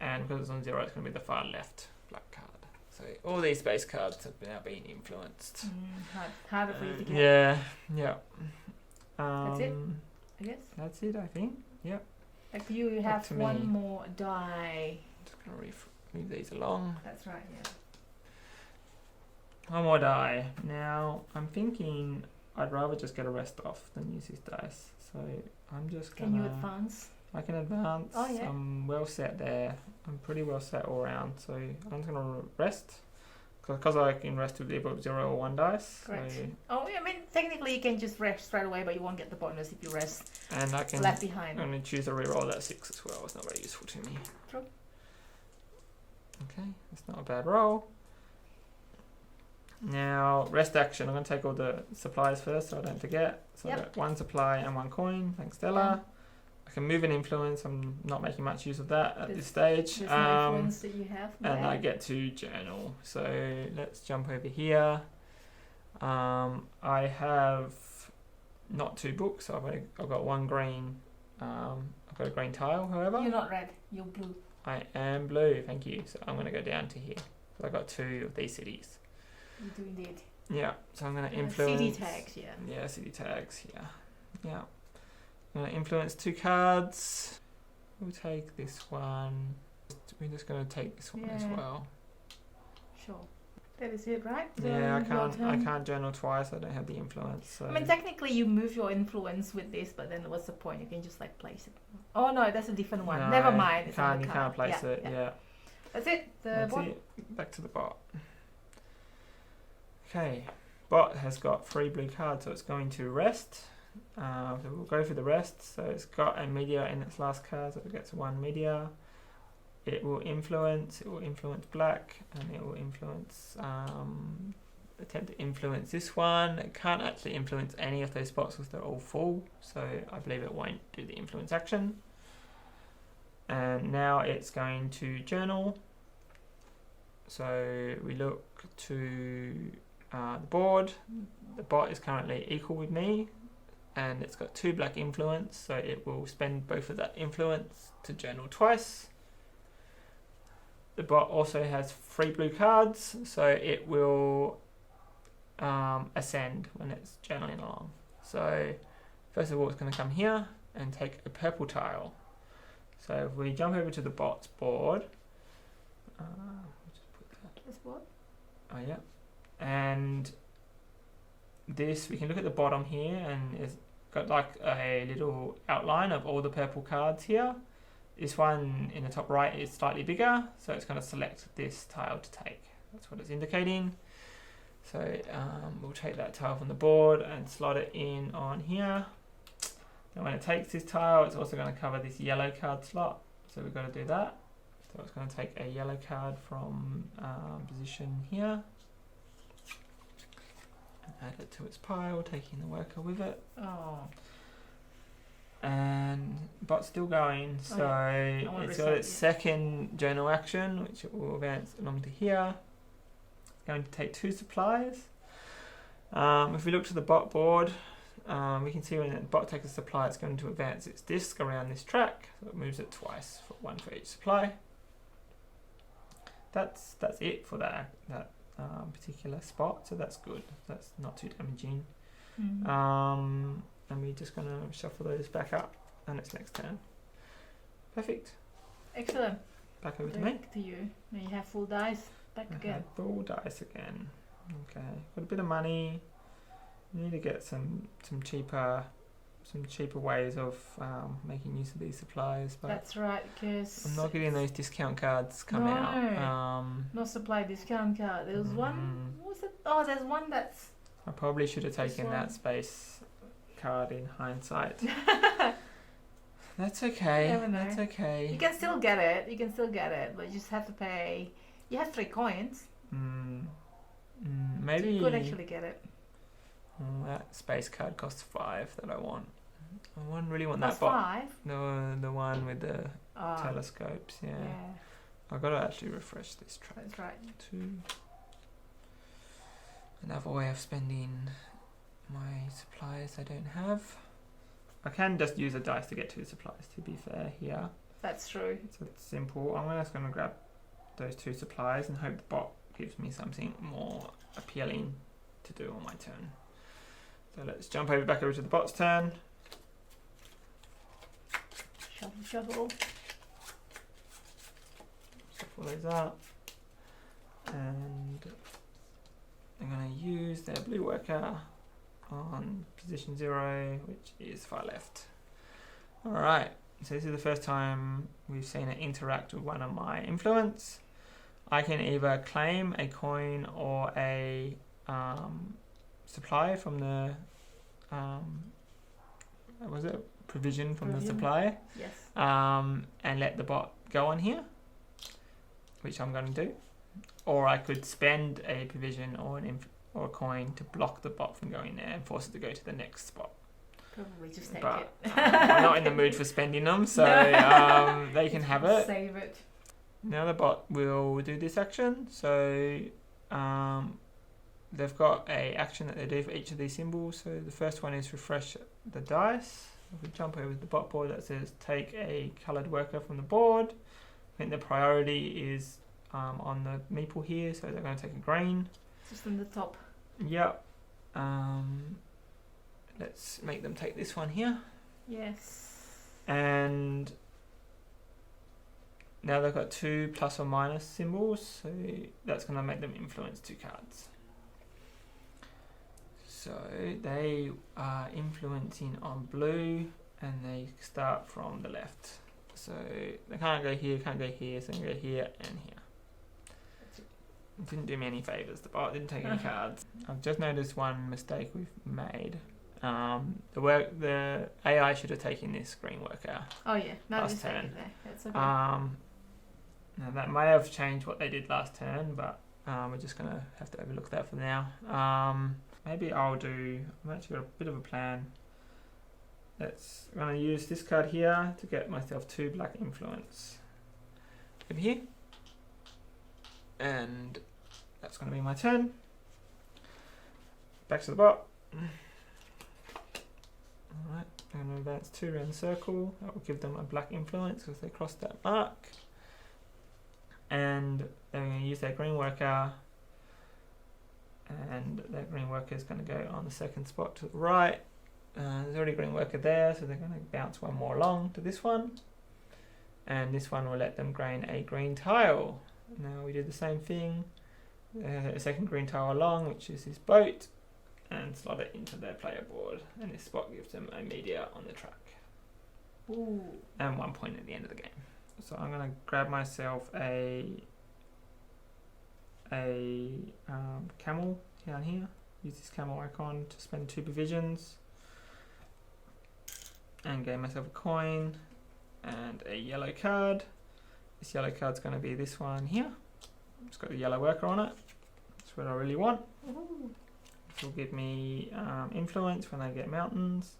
And because it's on 0, it's going to be the far left black card. So all these space cards have now been influenced. Harder for you to get. Yeah. That's it, I guess? That's it, I think. Yeah. Like you have 1 more die. Just going to move these along. That's right, yeah. 1 more die. Now, I'm thinking I'd rather just get a rest off than use these dice. So I'm just going to... Can you advance? I can advance. Oh, yeah. I'm well set there. I'm pretty well set all around. So I'm just going to rest. Because I can rest with either 0 or 1 dice. Correct. So I mean, technically you can just rest straight away, but you won't get the bonus if you rest and I can left behind. I'm going to choose a reroll that 6 as well. It's not very useful to me. True. Okay, that's not a bad roll. Now, rest action. I'm going to take all the supplies first so I don't forget. So I got 1 supply and 1 coin. Thanks, Stella. I can move an influence. I'm not making much use of that at this stage. There's no influence that you have. And I get to journal. So let's jump over here. I have not 2 books. So I've got 1 green. I've got a green tile, however. You're not red. You're blue. I am blue. Thank you. So I'm going to go down to here. So I've got 2 of these cities. You do indeed. Yeah, so I'm going to influence... City tags, yeah. Yeah, city tags, yeah. I'm going to influence 2 cards. We'll take this one. We're just going to take this one as well. Sure. That is it, right? Yeah, I can't journal twice. I don't have the influence. So. I mean, technically you move your influence with this, but then what's the point? You can just like place it. Oh no, that's a different one. No, never mind. You can't place it, yeah. That's it. That's it. Back to the bot. Okay, bot has got 3 blue cards, so it's going to rest. So we'll go for the rest. So it's got a meteor in its last card, so it gets 1 meteor. It will influence black, and it will influence attempt to influence this one. It can't actually influence any of those spots because they're all full, so I believe it won't do the influence action. And now it's going to journal. So we look to the board. The bot is currently equal with me, and it's got 2 black influence, so it will spend both of that influence to journal twice. The bot also has 3 blue cards, so it will ascend when it's journaling along. So first of all, it's going to come here and take a purple tile. So if we jump over to the bot's board, just put that. This what? Oh yeah, and this, we can look at the bottom here, and it's got like a little outline of all the purple cards here. This one in the top right is slightly bigger, so it's going to select this tile to take. That's what it's indicating. So we'll take that tile from the board and slot it in on here. And when it takes this tile, it's also going to cover this yellow card slot. So we've got to do that. So it's going to take a yellow card from position here. And add it to its pile, taking the worker with it. Oh. And bot's still going, so it's got its second journal action, which it will advance along to here. It's going to take 2 supplies. If we look to the bot board, we can see when the bot takes a supply, it's going to advance its disc around this track, so it moves it twice, 1 for each supply. That's it for that particular spot, so that's good. That's not too damaging. Mm-hmm. And we're just going to shuffle those back up, and it's next turn. Perfect. Excellent. Back over to me. Back to you. Now you have full dice. Back I again. have full dice again. Okay, got a bit of money. Need to get some cheaper ways of making use of these supplies. But that's right, because I'm not getting those discount cards come out. No supply discount card. There was one. What was it? Oh, there's one that's. I probably should have taken that space card in hindsight. That's okay. Never know. That's okay. You can still get it. You can still get it, but you just have to pay. You have 3 coins. Maybe So you could actually get it. Oh, that space card costs 5 that I want. I really want That's that bot. 5. The one with the telescopes. Yeah. I've got to actually refresh this track. That's right. To another way of spending my supplies I don't have. I can just use a dice to get 2 supplies, to be fair, here. That's true. So it's simple. I'm just going to grab those 2 supplies and hope the bot gives me something more appealing to do on my turn. So let's jump back over to the bot's turn. Shuffle. Shuffle those up. And I'm going to use their blue worker on position 0, which is far left. Alright, so this is the first time we've seen it interact with one of my influence. I can either claim a coin or a supply from the provision from the supply. Yes. And let the bot go on here, which I'm going to do. Or I could spend a provision or a coin to block the bot from going there and force it to go to the next spot. Probably just take but it. I'm not in the mood for spending them, so they can have it. Save it. Now the bot will do this action, so they've got a action that they do for each of these symbols. So the first one is refresh the dice. If we jump over to the bot board, that says take a coloured worker from the board. I think the priority is on the meeple here, so they're going to take a green. Just on the top. Yep. Let's make them take this one here. Yes. And now they've got 2 plus or minus symbols, so that's going to make them influence 2 cards. So they are influencing on blue, and they start from the left. So they can't go here, can't go here, so they can go here and here. It didn't do me any favours. The bot didn't take any cards. I've just noticed one mistake we've made. The AI should have taken this green worker. Oh yeah, no, last just take turn. it there. That's okay. Now that may have changed what they did last turn, but we're just going to have to overlook that for now. Maybe I've actually got a bit of a plan. I'm going to use this card here to get myself 2 black influence over here. And that's going to be my turn. Back to the bot. Alright, I'm going to advance 2 around the circle. That will give them a black influence because they crossed that mark. And they're going to use their green worker. And that green worker is going to go on the second spot to the right. There's already a green worker there, so they're going to bounce 1 more along to this one. And this one will let them gain a green tile. Now we do the same thing. A second green tile along, which is this boat. And slot it into their player board. And this spot gives them a media on the track. Ooh. And 1 point at the end of the game. So I'm going to grab myself a camel down here. Use this camel icon to spend 2 provisions. And gain myself a coin and a yellow card. This yellow card's going to be this one here. It's got a yellow worker on it. That's what I really want. Ooh. This will give me influence when I get mountains.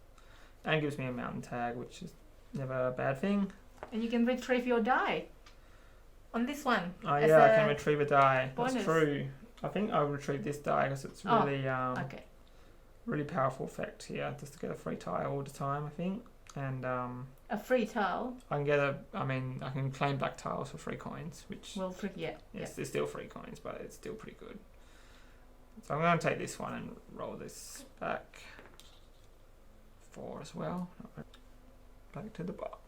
And gives me a mountain tag, which is never a bad thing. And you can retrieve your die on this one. Oh yeah, I can retrieve a die. bonus. That's true. I think I'll retrieve this die because it's really Okay. really powerful effect here, just to get a free tile all the time, I think. And A free tile. I can claim black tiles for free coins, which Well, free, yeah. it's still free coins, but it's still pretty good. So I'm going to take this one and roll this back 4 as well. Back to the bot.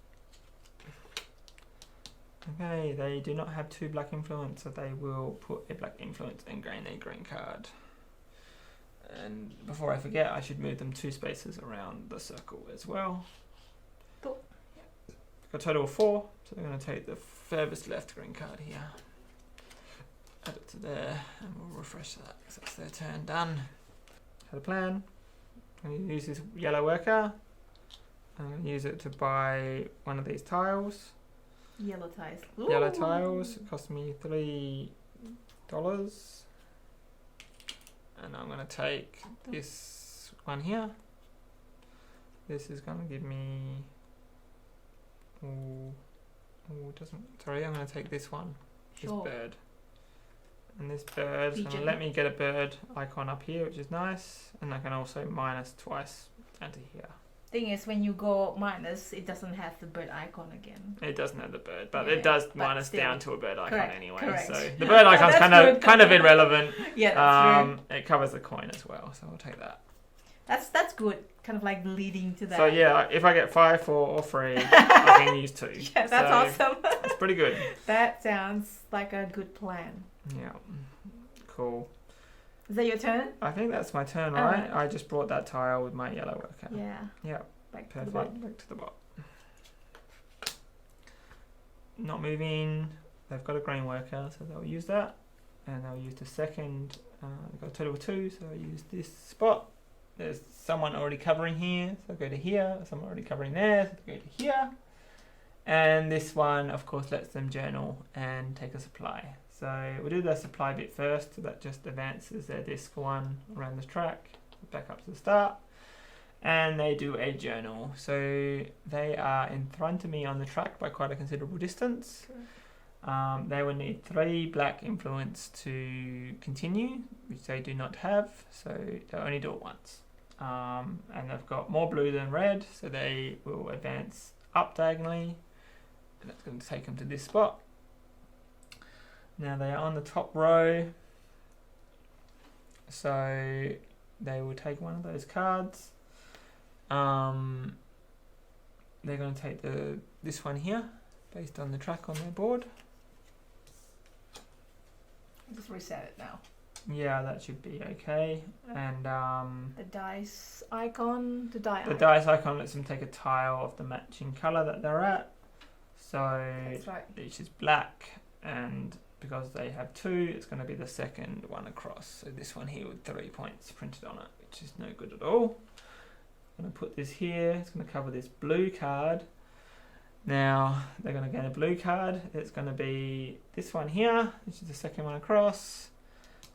Okay, they do not have 2 black influence, so they will put a black influence and gain a green card. And before I forget, I should move them 2 spaces around the circle as well. Cool. Got a total of 4, so they're going to take the furthest left green card here. Add it to there, and we'll refresh that because that's their turn done. Had a plan. I'm going to use this yellow worker. I'm going to use it to buy one of these tiles. Yellow tiles. Yellow tiles. It cost me $3. And I'm going to take this one here. This is going to give me... Sorry, I'm going to take this one. This bird. And this bird is going to let me get a bird icon up here, which is nice. And I can also minus twice down to here. Thing is, when you go minus, it doesn't have the bird icon again. It doesn't have the bird, but it does minus down to a bird icon anyway. Correct. So the bird icon's kind of irrelevant. Yeah, that's true. It covers the coin as well, so I'll take that. That's good. Kind of like leading to that. So yeah, if I get 5, 4, or 3, I can use 2. Yeah, that's awesome. It's pretty good. That sounds like a good plan. Yeah, cool. Is that your turn? I think that's my turn, right? I just brought that tile with my yellow worker. Yeah. Yeah. Back to Perfect. the bot. Back to the bot. Not moving. They've got a green worker, so they'll use that. And they'll use the second. They've got a total of 2, so I'll use this spot. There's someone already covering here, so I'll go to here. Someone already covering there, so I'll go to here. And this one, of course, lets them journal and take a supply. So we'll do the supply bit first. So that just advances their disc 1 around the track, back up to the start. And they do a journal. So they are in front of me on the track by quite a considerable distance. They will need 3 black influence to continue, which they do not have. So they'll only do it once. And they've got more blue than red, so they will advance up diagonally. And that's going to take them to this spot. Now they are on the top row, so they will take one of those cards. They're going to take this one here, based on the track on their board. Just reset it now. Yeah, that should be okay. And the dice icon, the dice icon lets them take a tile of the matching colour that they're at. So that's right. Each is black, and because they have 2, it's going to be the second one across. So this one here with 3 points printed on it, which is no good at all. I'm going to put this here. It's going to cover this blue card. Now they're going to get a blue card. It's going to be this one here, which is the second one across.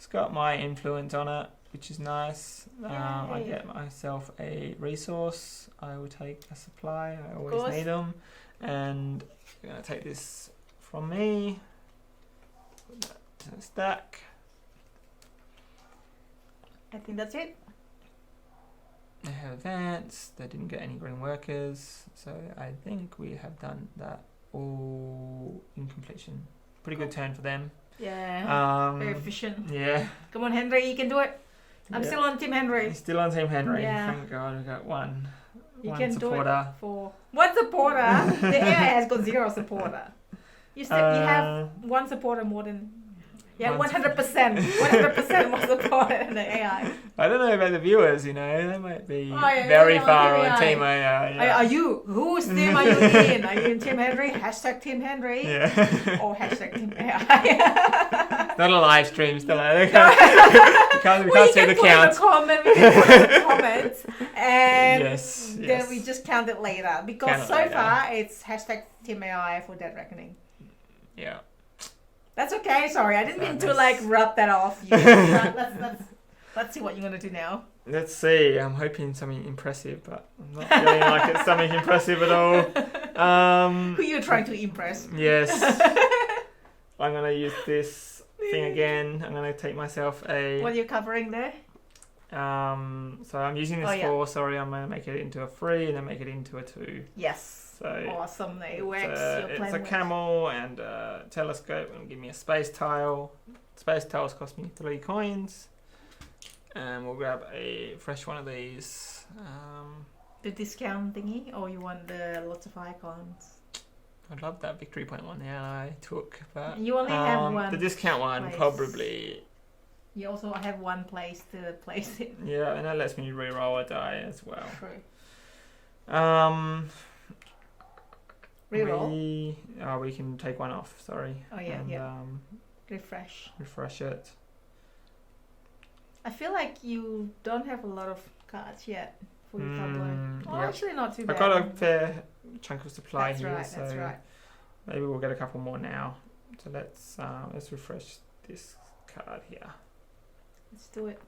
It's got my influence on it, which is nice. I Yay. get myself a resource. I will take a supply. I always need them. And I'm going to take this from me. Put that to the stack. I think that's it. They have advanced. They didn't get any green workers. So I think we have done that all in completion. Pretty good turn for them. Yeah. Very efficient. Yeah. Come on, Henry, you can do it. I'm still on Team Henry. He's still on Team Henry. Yeah. Thank God we got one. You one can supporter. do it for one supporter. The AI has got 0 supporter. You have one supporter more than 100%. 100% more supporter than the AI. I don't know about the viewers. You know, they might be very far on Team AI. Yeah. Are you? Whose team are you in? Are you in Team Henry? Hashtag Team Henry. Yeah. Or hashtag Team AI. Not a live stream, still. We can't see the count. We can put in the comments, and yes. then we just count it later. Because so far it's hashtag Team AI for Dead Reckoning. Yeah. That's okay. Sorry, I didn't mean to rub that off you. Let's see what you're gonna do now. Let's see. I'm hoping something impressive, but I'm not feeling like it's something impressive at all. Who are you trying to impress? Yes. I'm gonna use this thing again. I'm gonna take myself a. What are you covering there? So I'm using this 4. Sorry, I'm gonna make it into a 3 and then make it into a 2. Yes. So awesome. It works. It's a camel and a telescope, and give me a space tile. Space tiles cost me 3 coins. And we'll grab a fresh one of these. The discount thingy, or you want the lots of icons? I love that victory point one there I took, but you only have one. The discount one probably. You also have one place to place it. Yeah, and that lets me re-roll a die as well. True. Reroll. We can take one off. Sorry. Oh yeah, and, Refresh it. I feel like you don't have a lot of cards yet for your tableau. Actually not too bad. I got a fair chunk of supply here, That's right. Maybe we'll get a couple more now. So let's refresh this card here. Let's do it.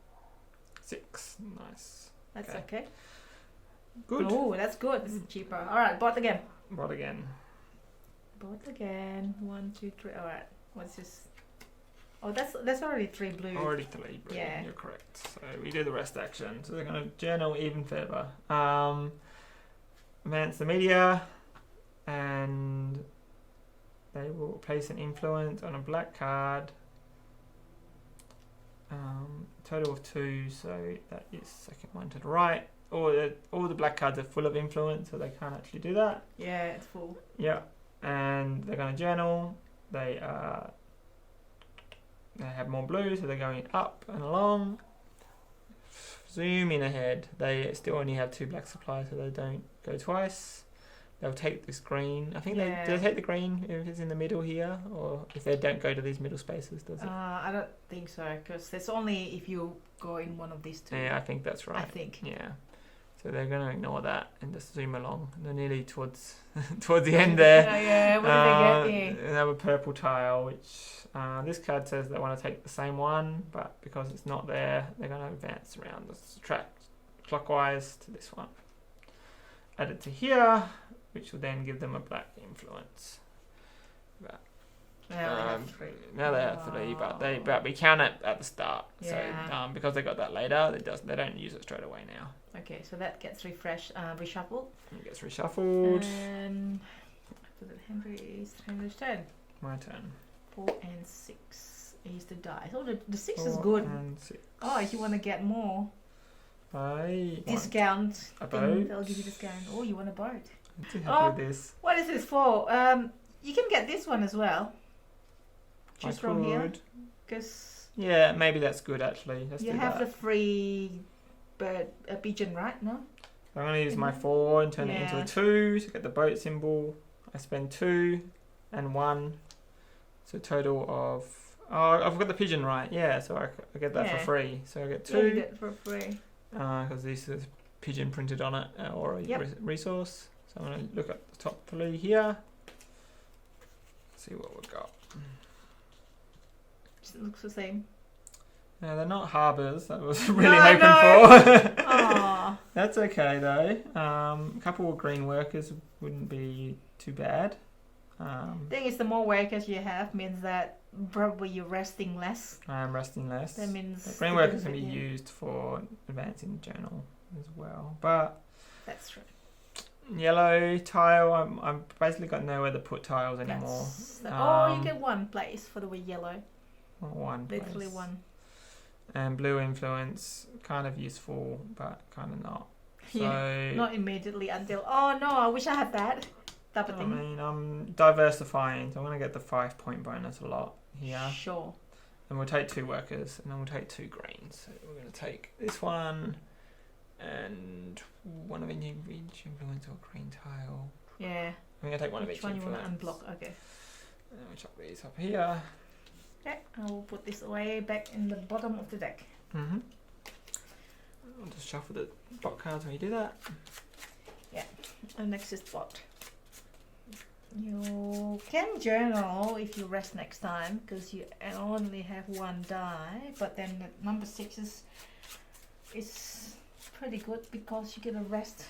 6, nice. That's okay. Good. Oh, that's good. It's cheaper. All right, bought again. Bought again. 1, 2, 3. All right. What's this? Oh, that's already 3 blue. Already 3 blue. Yeah. You're correct. So we do the rest action. So they're going to journal even further. Advance the media, and they will place an influence on a black card. Total of 2, so that is second one to the right. All the black cards are full of influence, so they can't actually do that. Yeah, it's full. Yeah, and they're going to journal. They have more blue, so they're going up and along. Zoom in ahead. They still only have 2 black supplies, so they don't go twice. They'll take this green. I think they take the green if it's in the middle here, or if they don't go to these middle spaces, does it? I don't think so, because it's only if you go in one of these 2. Yeah, I think that's right. I think. Yeah. So they're going to ignore that and just zoom along. They're nearly towards the end there. Yeah, what did they get here? Another purple tile, which this card says they want to take the same one, but because it's not there, they're going to advance around the track clockwise to this one. Add it to here, which will then give them a black influence. But now they have 3, but we count it at the start. Yeah. So because they got that later, they don't use it straight away now. Okay, so that gets reshuffled. It gets reshuffled. And after that, Henry's turn. My turn. 4 and 6 is the die. Oh, the 6 is good. And 6. Oh, if you want to get more discount, they'll give you discount. Oh, you want a boat? I'm too happy with this. What is this for? You can get this one as well. Choose from here. Because yeah, maybe that's good actually. you have the free bird, a pigeon, right? No? I'm going to use my 4 and turn it into a 2 to get the boat symbol. I spend 2 and 1. So total of... Oh, I've got the pigeon right. Yeah, so I get that for free. So I get 2. Yeah, you get it for free. Because this is pigeon printed on it or a resource. So I'm going to look at the top 3 here. See what we've got. It looks the same. No, they're not harbours. I was really No, hoping for. Aw. That's okay though. A couple of green workers wouldn't be too bad. Thing is, the more workers you have means that probably you're resting less. I am resting less. That means But green workers can be used for advancing the journal as well. But that's true. yellow tile, I'm basically got nowhere to put tiles anymore. You get one place for the yellow. One place. Literally one. And blue influence, kind of useful, but kind of not. So, Yeah, not immediately until, oh no, I wish I had that type of I thing. mean, I'm diversifying, so I'm going to get the 5-point bonus a lot here. Sure. And we'll take 2 workers, and then we'll take 2 greens. So we're going to take this one, and one of each influence or green tile. Yeah. I'm going to take one of Which each one influence. you want to unblock? Okay. And then we'll chuck these up here. Okay, I will put this away back in the bottom of the deck. Mm-hmm. I'll just shuffle the bot cards when you do that. And next is bot. You can journal if you rest next time because you only have 1 die, but then the number 6 is pretty good because you get a rest,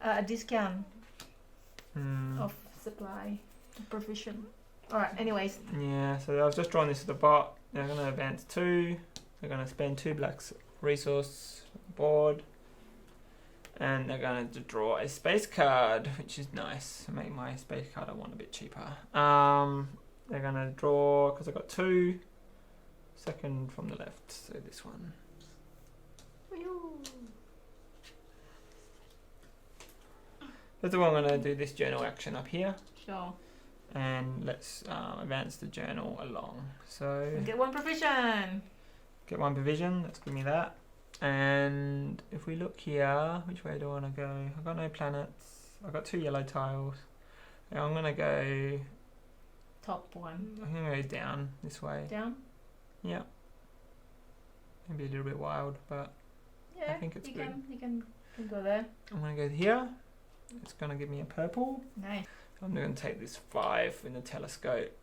a discount of supply provision. Alright, anyways. Yeah, so I've just drawn this to the bot. They're going to advance 2. They're going to spend 2 black resource board. And they're going to draw a space card, which is nice. To make my space card I want a bit cheaper. They're going to draw, because I've got 2. Second from the left, so this one. That's the one I'm going to do this journal action up here. Sure. And let's advance the journal along. So Get 1 provision. Get 1 provision. Let's give me that. And if we look here, which way do I want to go? I've got no planets. I've got 2 yellow tiles. Yeah, I'm gonna go. Top one. I'm gonna go down this way. Down. Yeah. Maybe a little bit wild, but Yeah. I think it's good. You can go there. I'm gonna go here. It's gonna give me a purple. Nice. I'm going to take this 5 in the telescope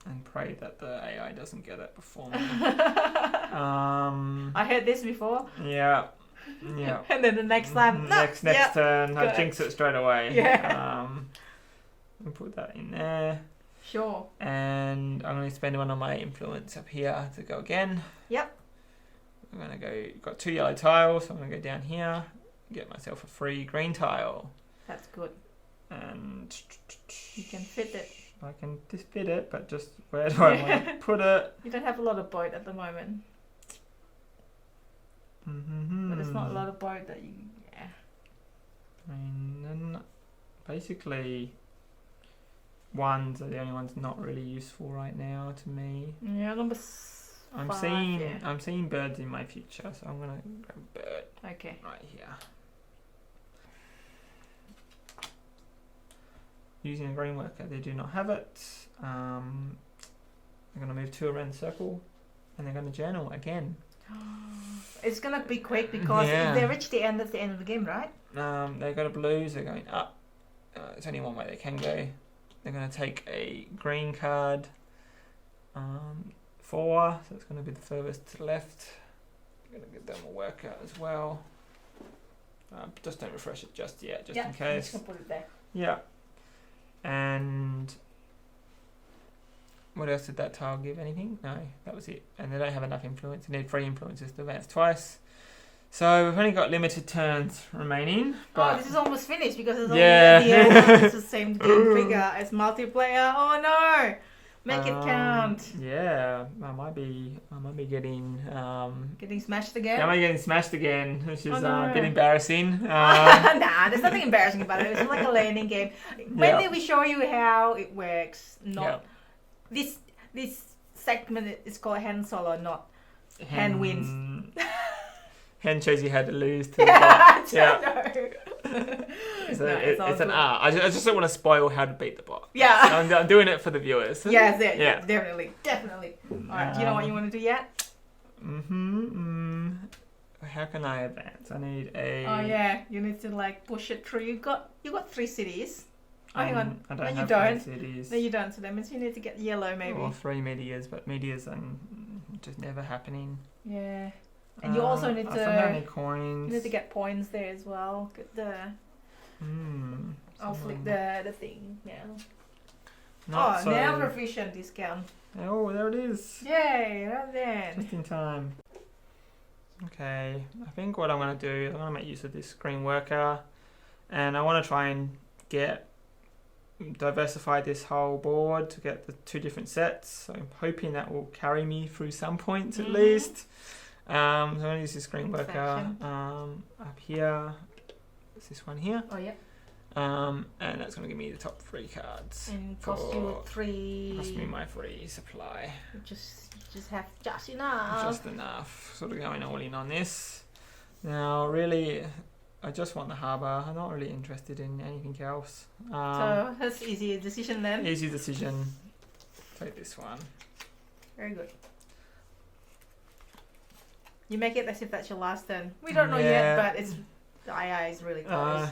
and pray that the AI doesn't get it before me. I heard this before. Yeah. Yeah. And then the next time. Next turn, I jinx it straight away. Yeah. I'll put that in there. Sure. And I'm going to spend 1 on my influence up here to go again. Yep. I'm going to go, got 2 yellow tiles, so I'm going to go down here, get myself a free green tile. That's good. And you can fit it. I can just fit it, but just where do I want to put it? You don't have a lot of boat at the moment. But it's not a lot of boat that you. Yeah. I mean, basically, 1s are the only ones not really useful right now to me. Yeah, number 5. I'm seeing birds in my future, so I'm gonna grab a bird. Okay. Right here. Using a green worker, they do not have it. I'm going to move 2 around the circle, and they're going to journal again. It's going to be quick because if they reach the end of the game, right? They've got a blue, so they're going up. It's only one way they can go. They're going to take a green card. 4, so it's going to be the furthest to the left. I'm going to give them a worker as well. Just don't refresh it just yet, just in case. I'm just going to put it there. Yeah. And what else did that tile give? Anything? No, that was it. And they don't have enough influence. They need 3 influences to advance twice. So we've only got limited turns remaining. But this is almost finished because it's only at the end. It's the same game figure as multiplayer. Oh no! Make it count. Yeah, I might be getting getting smashed again. Yeah, I might be getting smashed again, which is no. a bit embarrassing. Nah, there's nothing embarrassing about it. It's like a learning game. When did we show you how it works? Not this segment is called Hen Solo, not Hen wins. Hen shows you how to lose to the bot. Yeah. It's an art. I just don't want to spoil how to beat the bot. Yeah. I'm doing it for the viewers. Yeah, definitely. Alright, do you know what you want to do yet? How can I advance? I need a... Oh yeah, you need to like push it through. You got 3 cities. Oh, hang on. I don't have 3 cities. No, you don't. So that means you need to get yellow maybe. Or 3 meteors, but meteors are just never happening. Yeah. And you also need I don't to need coins. you need to get points there as well. Get the I'll flick the thing now. Now proficient discount. Oh, there it is. Yay, right then. Just in time. Okay, I think what I'm going to do, I'm going to make use of this screen worker, and I want to try and diversify this whole board to get the 2 different sets. So I'm hoping that will carry me through some points at least. So I'm going to use this screen worker up here. It's this one here. Oh, yeah. And that's going to give me the top 3 cards. And cost you 3. Cost me my free supply. You just have just enough. Just enough. Sort of going all in on this. Now, really, I just want the harbour. I'm not really interested in anything else. So that's easy decision then. Easy decision. Take this one. Very good. You make it as if that's your last turn. We don't know yet, but it's the AI is really close.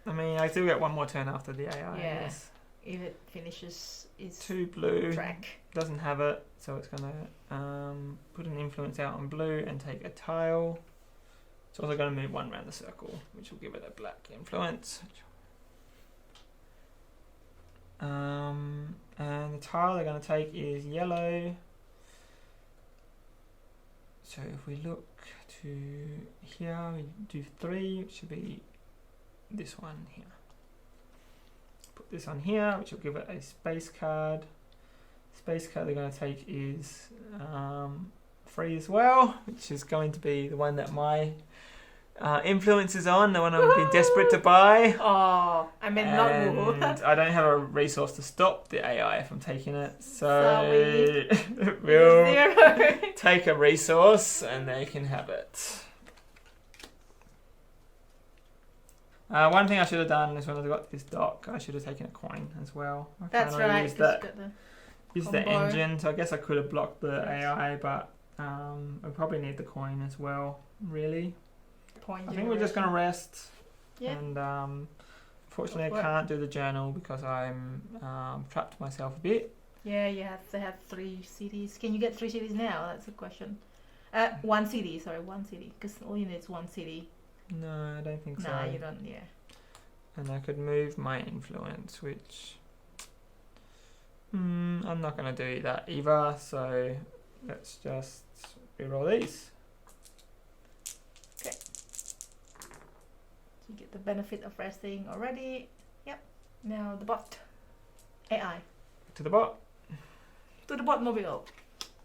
I mean, I still get one more turn after the AI. Yeah. Yes. If it finishes its 2 blue. track. Doesn't have it, so it's going to put an influence out on blue and take a tile. It's also going to move 1 around the circle, which will give it a black influence. And the tile they're going to take is yellow. So if we look to here, we do 3, which should be this one here. Put this on here, which will give it a space card. Space card they're going to take is 3 as well, which is going to be the one that my influence is on, the one I've been desperate to buy. Oh, I meant and not I don't have a resource to stop the AI from taking it, so we'll take a resource and they can have it. One thing I should have done is when I got this dock, I should have taken a coin as well. That's right. Use the engine, so I guess I could have blocked the AI, but I probably need the coin as well, really. I think we're just going to rest. Yeah. And unfortunately I can't do the journal because I'm trapped myself a bit. Yeah, you have to have 3 cities. Can you get 3 cities now? That's the question. 1 city, sorry, 1 city. Because all you need is 1 city. No, I don't think so. No, you don't, yeah. And I could move my influence, which I'm not going to do that either, so let's just reroll these. Okay. So you get the benefit of resting already. Yep. Now the bot. AI. To the bot. To the botmobile.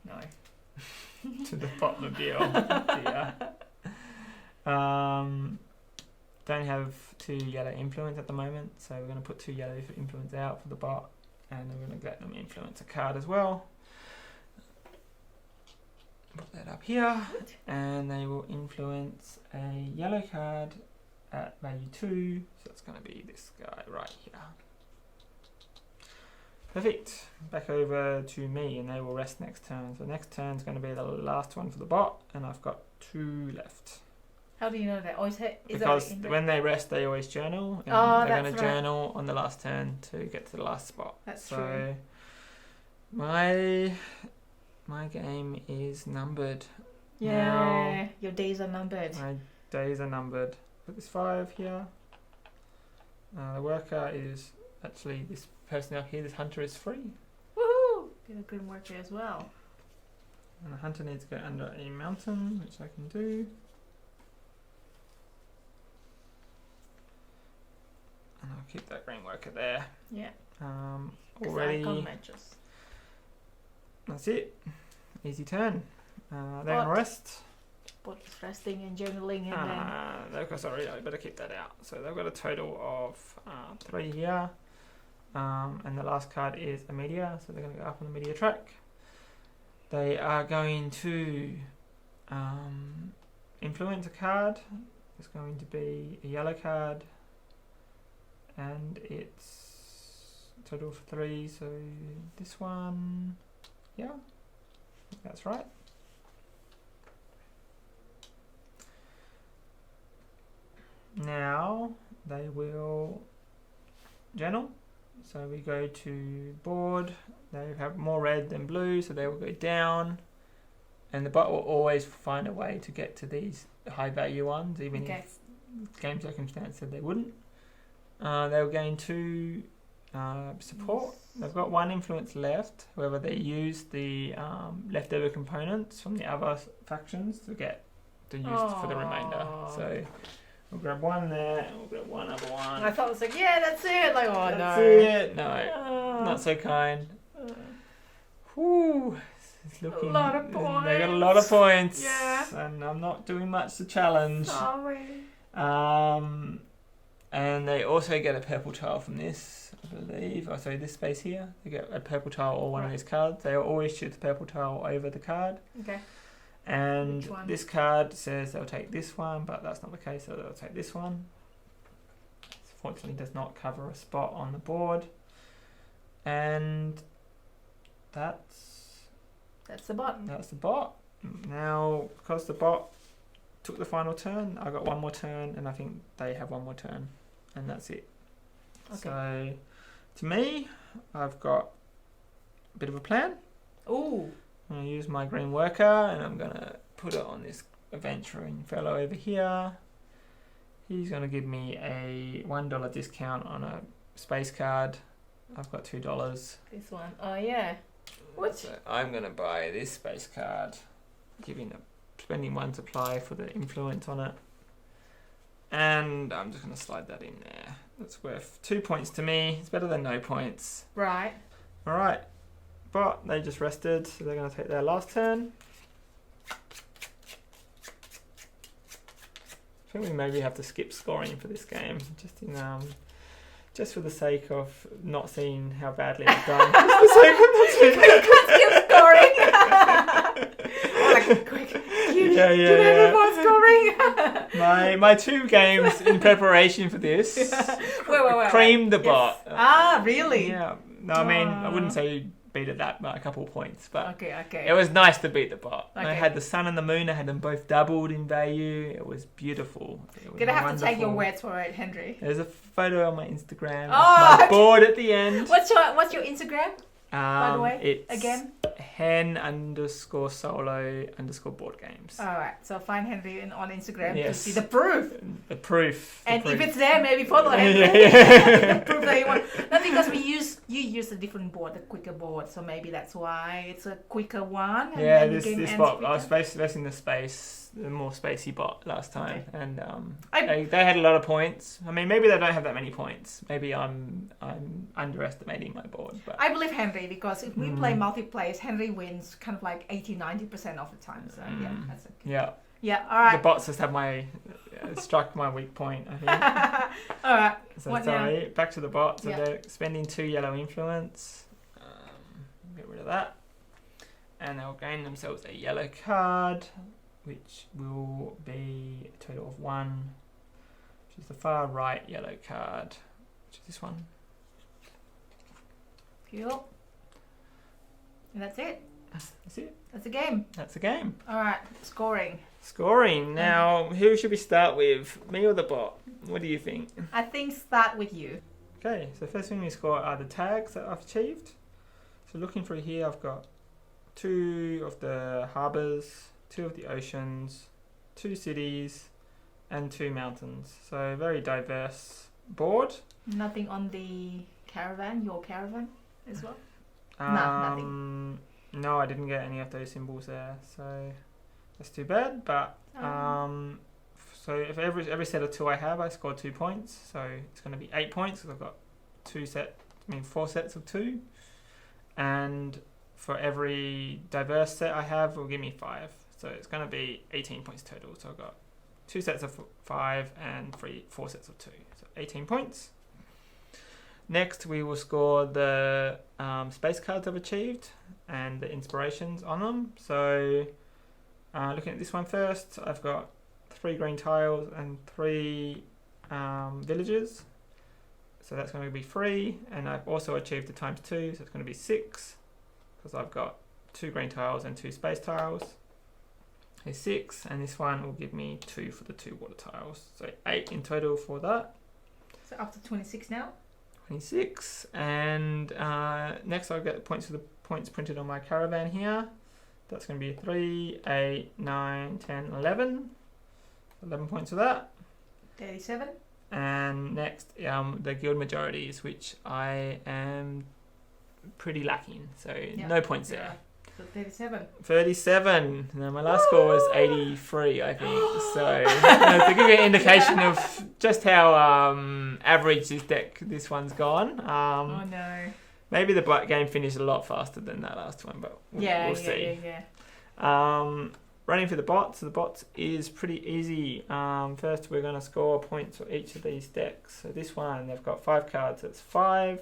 No. To the botmobile. Yeah. Don't have 2 yellow influence at the moment, so we're going to put 2 yellow influence out for the bot, and we're going to let them influence a card as well. Put that up here, and they will influence a yellow card at value 2, so it's going to be this guy right here. Perfect. Back over to me, and they will rest next turn. So next turn is going to be the last one for the bot, and I've got 2 left. How do you know that? Because when they rest, they always journal. And they're going to journal on the last turn to get to the last spot. That's true. My game is numbered. Yeah, now, your days are numbered. My days are numbered. Put this 5 here. The worker is actually this person up here. This hunter is free. Woohoo! Get a good worker as well. And the hunter needs to go under a mountain, which I can do. And I'll keep that green worker there. Yeah. Already. Matches. That's it. Easy turn. They're going to rest. Bot's resting and journaling, and then. Sorry, I better keep that out. So they've got a total of 3 here. And the last card is a meteor, so they're going to go up on the meteor track. They are going to influence a card. It's going to be a yellow card. And it's total for 3, so this one, yeah, I think that's right. Now they will journal. So we go to board. They have more red than blue, so they will go down. And the bot will always find a way to get to these high value ones, even if game circumstance said they wouldn't. They'll gain 2 support. They've got 1 influence left. However, they use the leftover components from the other factions to get to use for the remainder. So we'll grab 1 there, and we'll grab 1 other one. I thought it was like, yeah, that's it. Like, oh, That's no. it. No, not so kind. Whew. It's looking, A lot of points. They got a lot of points. Yeah. And I'm not doing much to challenge. Sorry. And they also get a purple tile from this, I believe. Oh, sorry, this space here. They get a purple tile or one of these cards. They always choose the purple tile over the card. Okay. And this card says they'll take this one, but that's not the case, so they'll take this one. Fortunately, does not cover a spot on the board. And that's the bot. That's the bot. Now, because the bot took the final turn, I got 1 more turn, and I think they have 1 more turn, and that's it. Okay. So, to me, I've got a bit of a plan. Ooh. I'm going to use my green worker, and I'm going to put it on this adventuring fellow over here. He's going to give me a $1 discount on a space card. I've got $2. This one. Oh, yeah. What? So I'm going to buy this space card, spending 1 supply for the influence on it. And I'm just going to slide that in there. That's worth 2 points to me. It's better than no points. Right. Alright. But they just rested, so they're going to take their last turn. I think we maybe have to skip scoring for this game, just for the sake of not seeing how badly I've done. Just for the sake of not seeing. You can't skip scoring. Like, quick. Scoring. My 2 games in preparation for this creamed the bot. Ah, really? Yeah. No, I mean, I wouldn't say beat it that by a couple of points, but okay. It was nice to beat the bot. Okay. I had the sun and the moon. I had them both doubled in value. It was beautiful. It was Gonna have wonderful. to take your word for it, Henry. There's a photo on my Instagram. My board at the end. What's your Instagram? By the way, it's again? Hen_Solo_board games. Alright, so find Henry on Instagram to Yes. see the proof. The proof. And if it's there, maybe follow Henry. The proof that you want. Not because you use a different board, a quicker board, so maybe that's why it's a quicker one. And yeah, then this bot, I was facing the more spacey bot last time, and they had a lot of points. I mean, maybe they don't have that many points. Maybe I'm underestimating my board. But I believe Henry, because if we play multiplayer, Henry wins kind of like 80-90% of the time. So yeah, that's okay. Yeah. All right. The bots just have struck my weak point, I think. All right. So what sorry, now? back to the bot. So they're spending 2 yellow influence. Get rid of that, and they'll gain themselves a yellow card, which will be a total of 1, which is the far right yellow card, which is this one. Cool. And that's it. That's it. That's a game. That's a game. All right. Scoring. Now, who should we start with? Me or the bot? What do you think? I think start with you. Okay, so first thing we score are the tags that I've achieved. So looking through here, I've got 2 of the harbours, 2 of the oceans, 2 cities, and 2 mountains. So very diverse board. Nothing on the caravan, your caravan as well? Nothing. No, I didn't get any of those symbols there, so that's too bad. But so if every set of 2 I have, I scored 2 points. So it's going to be 8 points because I've got 4 sets of 2, and for every diverse set I have, will give me 5. So it's going to be 18 points total. So I've got 2 sets of 5 and 4 sets of 2. So 18 points. Next, we will score the space cards I've achieved and the inspirations on them. So looking at this one first, I've got 3 green tiles and 3 villages. So that's going to be 3. And I've also achieved the times 2, so it's going to be 6. Because I've got 2 green tiles and 2 space tiles. It's 6, and this one will give me 2 for the 2 water tiles. So 8 in total for that. So up to 26 now? 26. And next I'll get the points for the points printed on my caravan here. That's going to be 3, 8, 9, 10, 11. 11 points for that. 37. And next, the guild majorities, which I am pretty lacking. So no points there. So 37. 37. Now my last score was 83, I think. So to give you an indication of just how average this one's gone. Oh no. Maybe the game finished a lot faster than that last one, but we'll see. Running for the bots. The bots is pretty easy. First, we're going to score points for each of these decks. So this one, they've got 5 cards. That's 5.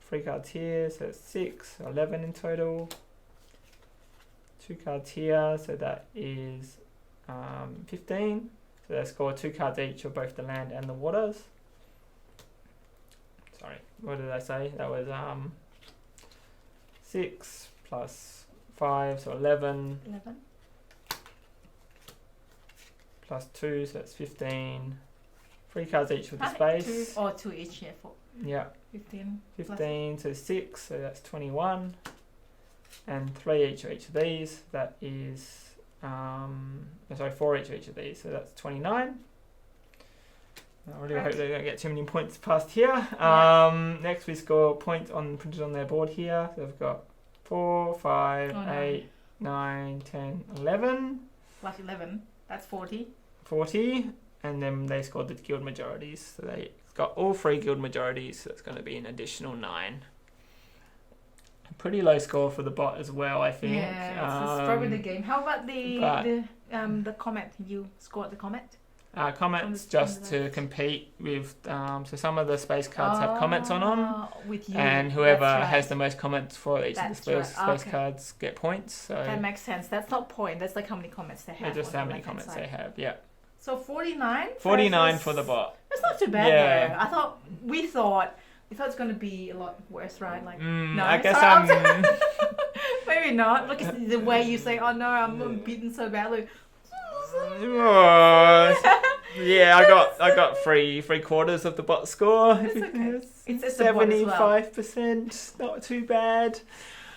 3 cards here, so that's 6. 11 in total. 2 cards here, so that is 15. So they score 2 cards each of both the land and the waters. Sorry, what did I say? That was 6 plus 5, so 11. 11. Plus 2, so that's 15. 3 cards each with the space. 2 each, yeah. 4. Yeah. 15. 15, so 6, so that's 21. And 3 each of each of these, that is, 4 each of each of these, so that's 29. I really hope they don't get too many points past here. Next we score points printed on their board here. So they've got 4, 5, 8, 9, 10, 11. Plus 11, that's 40. 40, and then they scored the guild majorities. So they got all 3 guild majorities, so it's going to be an additional 9. A pretty low score for the bot as well, I think. Yeah, it's probably the game. How about the comment? You scored the comment? Comments just to compete with, so some of the space cards have comments on them, with you. And whoever has the most comments for each of the space cards get points. So that makes sense. That's not point. That's like how many comments they have. Just how many comments they have. Yeah. So 49. 49 for the bot. That's not too bad though. We thought it's going to be a lot worse, right? Like no, I guess maybe not. Look at the way you say, "Oh no, I'm beaten so badly." Yeah, I got three quarters of the bot score. It's okay. It's 75%, not too bad.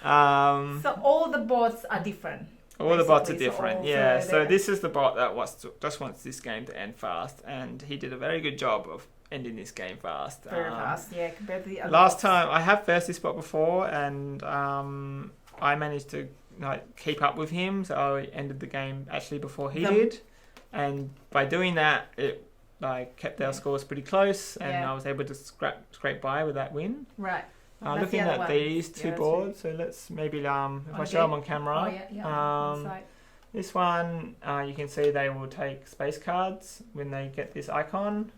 So all the bots are different. All the bots are different, So this is the bot that just wants this game to end fast, and he did a very good job of ending this game fast. Very fast, yeah, compared to the other last bots. time, I have versed this bot before, and I managed to keep up with him, so I ended the game actually before he did. And by doing that, it kept our scores pretty close, and I was able to scrape by with that win. Right. Looking at these two boards, so let's maybe if I show them on camera. This one, you can see they will take space cards when they get this icon,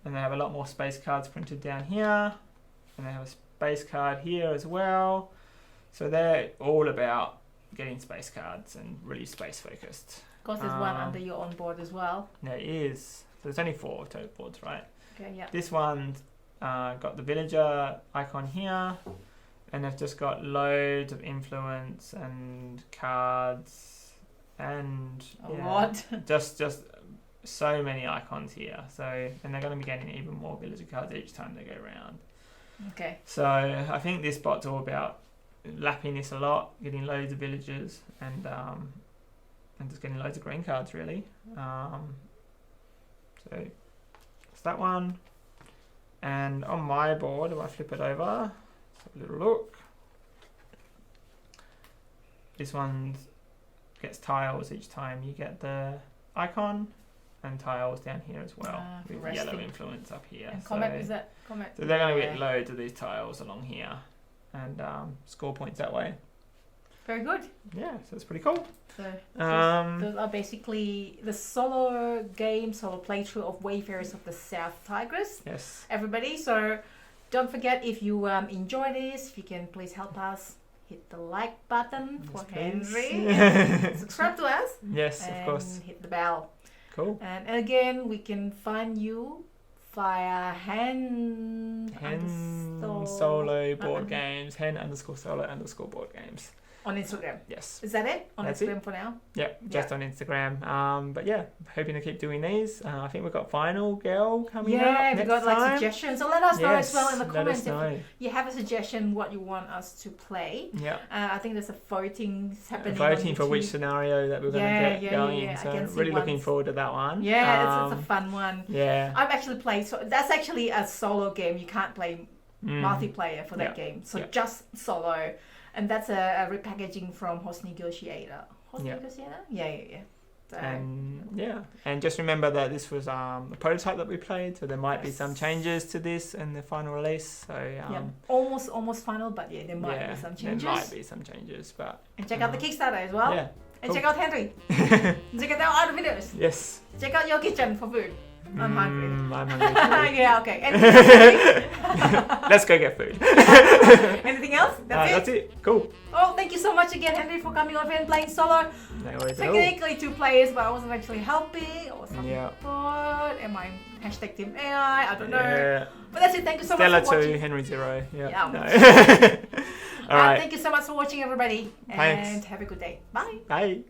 and they have a lot more space cards printed down here, and they have a space card here as well. So they're all about getting space cards and really space focused. Of course, there's one under your own board as well. There is. So there's only 4 total boards, right? Okay, yeah. This one's got the villager icon here, and they've just got loads of influence and cards and just so many icons here. So, and they're going to be getting even more villager cards each time they go around. Okay. So I think this bot's all about lapping this a lot, getting loads of villagers and just getting loads of green cards really. So it's that one. And on my board, if I flip it over, let's have a little look. This one gets tiles each time you get the icon, and tiles down here as well, with yellow influence up here. And comment, is that comment? So they're going to get loads of these tiles along here, and score points that way. Very good. Yeah, so it's pretty cool. So those are basically the solo playthrough of Wayfarers of the South Tigris. Yes. Everybody, so don't forget, if you enjoy this, if you can please help us, hit the like button for Henry. And subscribe to us. Yes, of course. And hit the bell. Cool. And again, we can find you via Hen Solo board games. Hen _Solo _board games. On Instagram. Yes. Is that it? On That's Instagram for now? Yep, just on Instagram. But yeah, hoping to keep doing these. I think we've got Final Girl coming up. Yeah, we've next got like time. suggestions. So let us know as well in the let comments us know. if you have a suggestion what you want us to play. Yeah. I think there's a voting happening. Voting on for which YouTube. scenario that we're going to get going. I So can see really looking ones. forward to that one. Yeah, it's a fun one. Yeah. I've actually played. So that's actually a solo game. You can't play multiplayer for that game. So just solo. And that's a repackaging from Host Negotiator. Negotiator? Yeah. So, and just remember that this was a prototype that we played, so there might be some changes to this in the final release. So almost final, but there might be some changes. There might be some changes, but and check out the Kickstarter as well. Yeah, and check out Henry. Check out our other videos. Yes. Check out your kitchen for food. I'm hungry. I'm hungry. Yeah, okay. Anything else? Let's go get food. Anything else? That's it. Cool. Oh, thank you so much again, Henry, for coming over and playing solo. No worries at all. Technically 2 players, but I wasn't actually helping. Or some support. Am I hashtag Team AI? I don't know. Yeah. But that's it. Thank you so Stella much for watching. 2, Henry 0. Yeah. No. All right. Thank you so much for watching, everybody. Thanks. And have a good day. Bye. Bye.